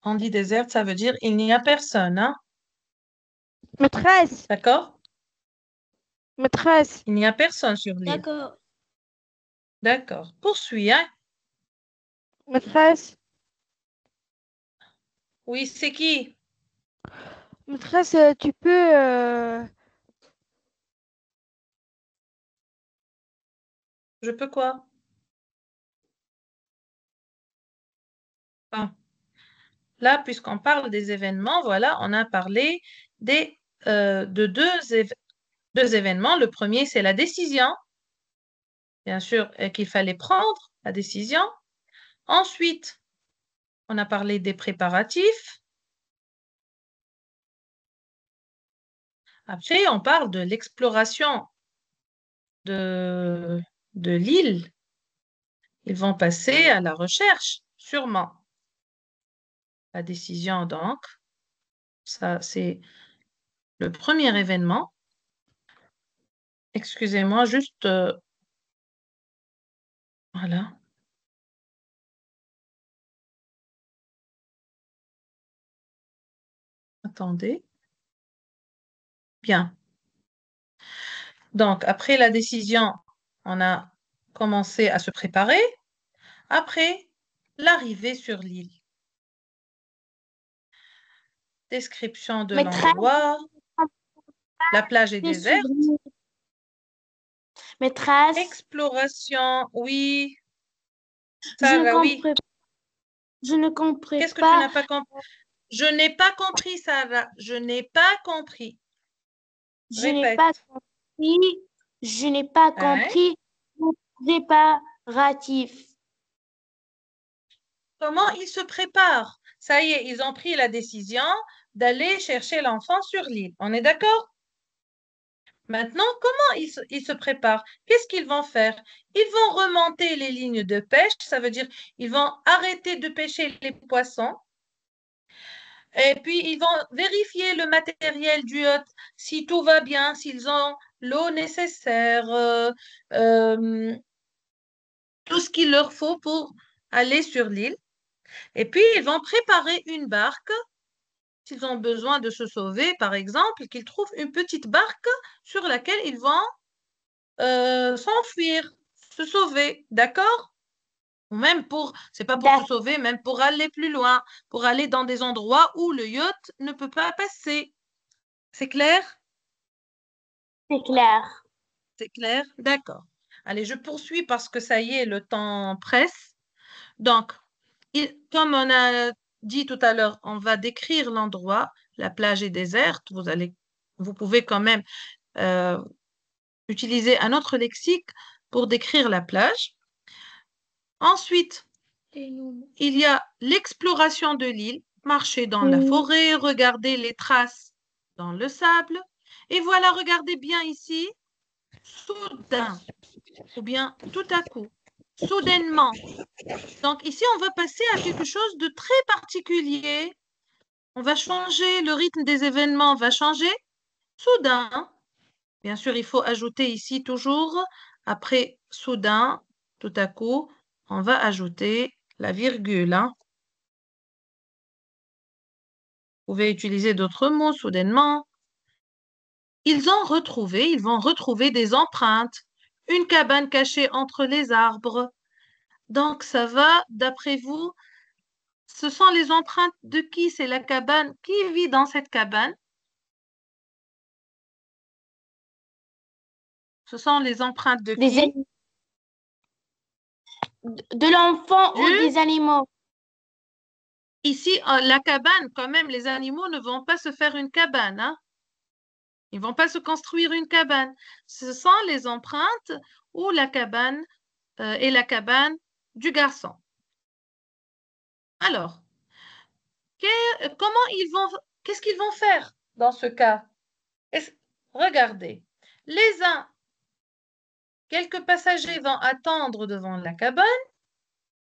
B: On dit déserte, ça veut dire il n'y a personne. Hein?
D: maîtresse,
B: D'accord?
D: maîtresse,
B: Il n'y a personne sur l'île.
E: D'accord.
B: D'accord. Poursuis. Hein?
D: maîtresse,
B: Oui, c'est qui?
D: maîtresse, tu peux...
B: Je peux quoi? Ah. Là, puisqu'on parle des événements, voilà, on a parlé de deux événements. Le premier, c'est la décision. Bien sûr, qu'il fallait prendre la décision. Ensuite, on a parlé des préparatifs. Après, on parle de l'exploration de l'île. Ils vont passer à la recherche, sûrement. La décision, donc, ça, c'est le premier événement. Excusez-moi, juste... voilà. Attendez. Bien. Donc, après la décision, on a commencé à se préparer. Après, l'arrivée sur l'île. Description de l'endroit. La plage est déserte.
E: Maîtresse,
B: Exploration, oui.
E: je ne
B: Sarah, oui.
E: comprends Je ne comprends
B: Qu'est-ce que tu
E: pas.
B: n'as pas compris? Je n'ai pas compris, Sarah. Je n'ai pas compris.
E: Je n'ai
B: Répète.
E: pas compris. Je n'ai pas
B: Hein?
E: compris. Préparatif.
B: Comment ils se préparent? Ça y est, ils ont pris la décision d'aller chercher l'enfant sur l'île. On est d'accord? Maintenant, comment ils se préparent? Qu'est-ce qu'ils vont faire? Ils vont remonter les lignes de pêche, ça veut dire ils vont arrêter de pêcher les poissons. Et puis, ils vont vérifier le matériel du yacht, si tout va bien, s'ils ont l'eau nécessaire, tout ce qu'il leur faut pour aller sur l'île. Et puis, ils vont préparer une barque. S'ils ont besoin de se sauver, par exemple, qu'ils trouvent une petite barque sur laquelle ils vont s'enfuir, se sauver, d'accord? Ou même c'est pas pour se sauver, même pour aller plus loin, pour aller dans des endroits où le yacht ne peut pas passer. C'est clair?
E: C'est clair.
B: C'est clair? D'accord. Allez, je poursuis parce que ça y est, le temps presse. Donc, comme on a dit tout à l'heure, on va décrire l'endroit. La plage est déserte. Vous pouvez quand même utiliser un autre lexique pour décrire la plage. Ensuite, il y a l'exploration de l'île, marcher dans la forêt, regarder les traces dans le sable. Et voilà, regardez bien ici, soudain, ou bien tout à coup, soudainement. Donc ici, on va passer à quelque chose de très particulier. On va changer, le rythme des événements va changer. Soudain, bien sûr, il faut ajouter ici toujours, après soudain, tout à coup, on va ajouter la virgule. Vous pouvez utiliser d'autres mots, soudainement. Ils vont retrouver des empreintes, une cabane cachée entre les arbres. Donc, ça va, d'après vous, ce sont les empreintes de qui? C'est la cabane. Qui vit dans cette cabane? Ce sont les empreintes de qui?
E: De l'enfant ou des animaux?
B: Ici, la cabane, quand même, les animaux ne vont pas se faire une cabane, hein? Ils ne vont pas se construire une cabane. Ce sont les empreintes ou la cabane et la cabane du garçon. Alors, qu'est-ce qu'ils vont faire dans ce cas? Regardez, quelques passagers vont attendre devant la cabane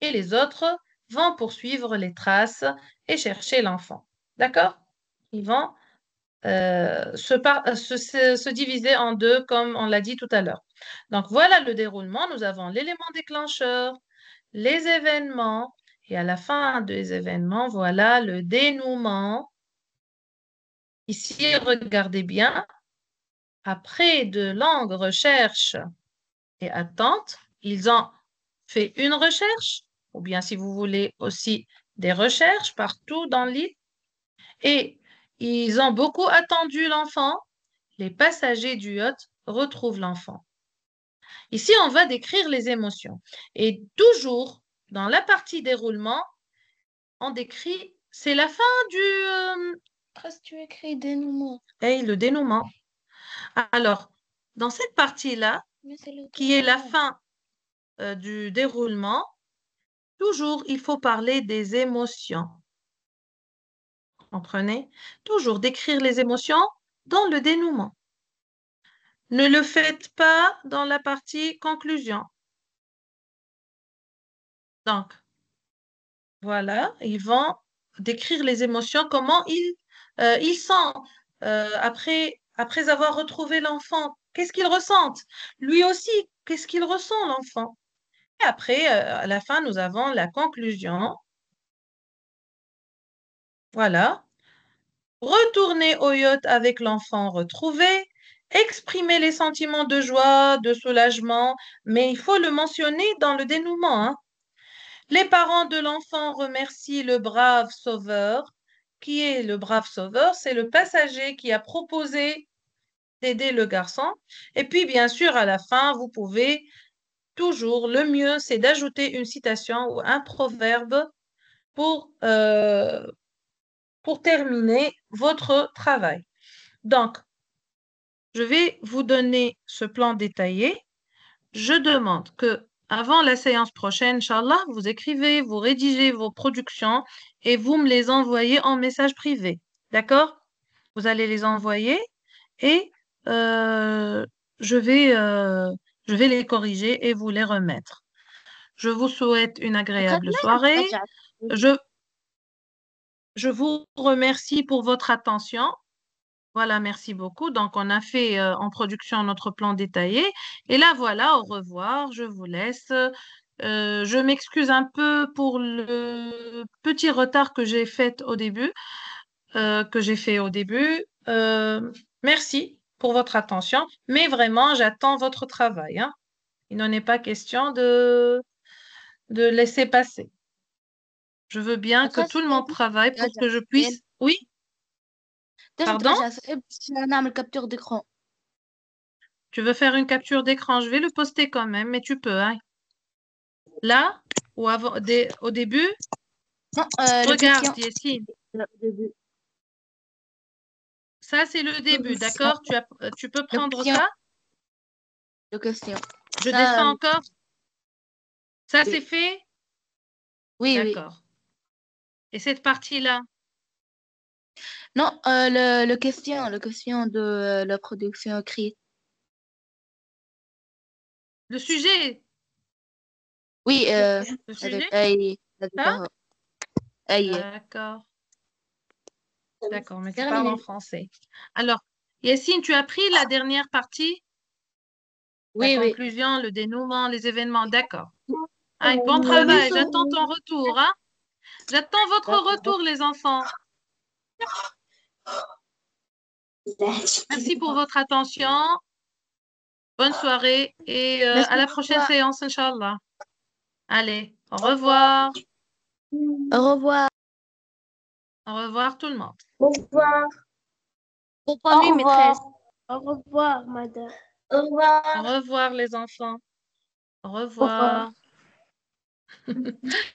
B: et les autres vont poursuivre les traces et chercher l'enfant. D'accord? Ils vont se diviser en deux, comme on l'a dit tout à l'heure. Donc, voilà le déroulement. Nous avons l'élément déclencheur, les événements, et à la fin des événements, voilà le dénouement. Ici, regardez bien. Après de longues recherches et attentes, ils ont fait une recherche, ou bien si vous voulez aussi des recherches partout dans l'île, et ils ont beaucoup attendu l'enfant. Les passagers du yacht retrouvent l'enfant. Ici, on va décrire les émotions. Et toujours, dans la partie déroulement, on décrit, c'est la fin du...
F: Presque tu écris dénouement.
B: le dénouement. Alors, dans cette partie-là, qui est la fin du déroulement, toujours, il faut parler des émotions. Comprenez? Toujours décrire les émotions dans le dénouement. Ne le faites pas dans la partie conclusion. Donc, voilà, ils vont décrire les émotions, comment ils sont après avoir retrouvé l'enfant. Qu'est-ce qu'ils ressentent? Lui aussi, qu'est-ce qu'il ressent, l'enfant? Et après, à la fin, nous avons la conclusion. Voilà. Retourner au yacht avec l'enfant retrouvé, exprimer les sentiments de joie, de soulagement, mais il faut le mentionner dans le dénouement, hein. Les parents de l'enfant remercient le brave sauveur. Qui est le brave sauveur? C'est le passager qui a proposé d'aider le garçon. Et puis, bien sûr, à la fin, vous pouvez toujours, le mieux, c'est d'ajouter une citation ou un proverbe pour terminer votre travail. Donc, je vais vous donner ce plan détaillé. Je demande que avant la séance prochaine, Inch'Allah, vous écrivez, vous rédigez vos productions et vous me les envoyez en message privé. D'accord? Vous allez les envoyer et je vais les corriger et vous les remettre. Je vous souhaite une agréable soirée. je vous remercie pour votre attention. Voilà, merci beaucoup. Donc, on a fait en production notre plan détaillé. Et là, voilà, au revoir. Je vous laisse. Je m'excuse un peu pour le petit retard que j'ai fait au début, merci pour votre attention. Mais vraiment, j'attends votre travail, hein. Il n'en est pas question de laisser passer. Je veux bien que tout le monde travaille pour que je puisse. Oui, pardon?
F: capture d'écran.
B: Tu veux faire une capture d'écran? Je vais le poster quand même, mais tu peux, hein. Là, ou avant, au début,
F: Non,
B: regarde, Yessine.
F: le début.
B: Ça, c'est le début, d'accord? Tu peux prendre
F: question.
B: ça?
F: De questions.
B: Je
F: Ça,
B: descends encore? Ça,
F: oui.
B: c'est fait?
F: Oui, oui.
B: D'accord. Et cette partie-là?
F: Non, le question de la production écrite.
B: Le sujet?
F: Oui,
B: Le sujet?
F: avec
B: Hein?
F: Aïe.
B: D'accord. D'accord, mais tu
F: Terminé.
B: parles en français. Alors, Yessine, tu as pris la dernière partie? La
F: Oui, oui.
B: conclusion, le dénouement, les événements, d'accord. Allez, bon travail, j'attends ton retour, hein? J'attends votre retour, les enfants. Merci pour votre attention. Bonne soirée et à la prochaine séance, Inch'Allah. Allez, au revoir.
F: Au revoir.
B: Au revoir tout le monde.
E: Au revoir.
D: Au revoir, oui, maîtresse.
E: Au revoir, madame.
C: Au revoir.
B: Au revoir les enfants. Au
E: Au revoir.
B: revoir.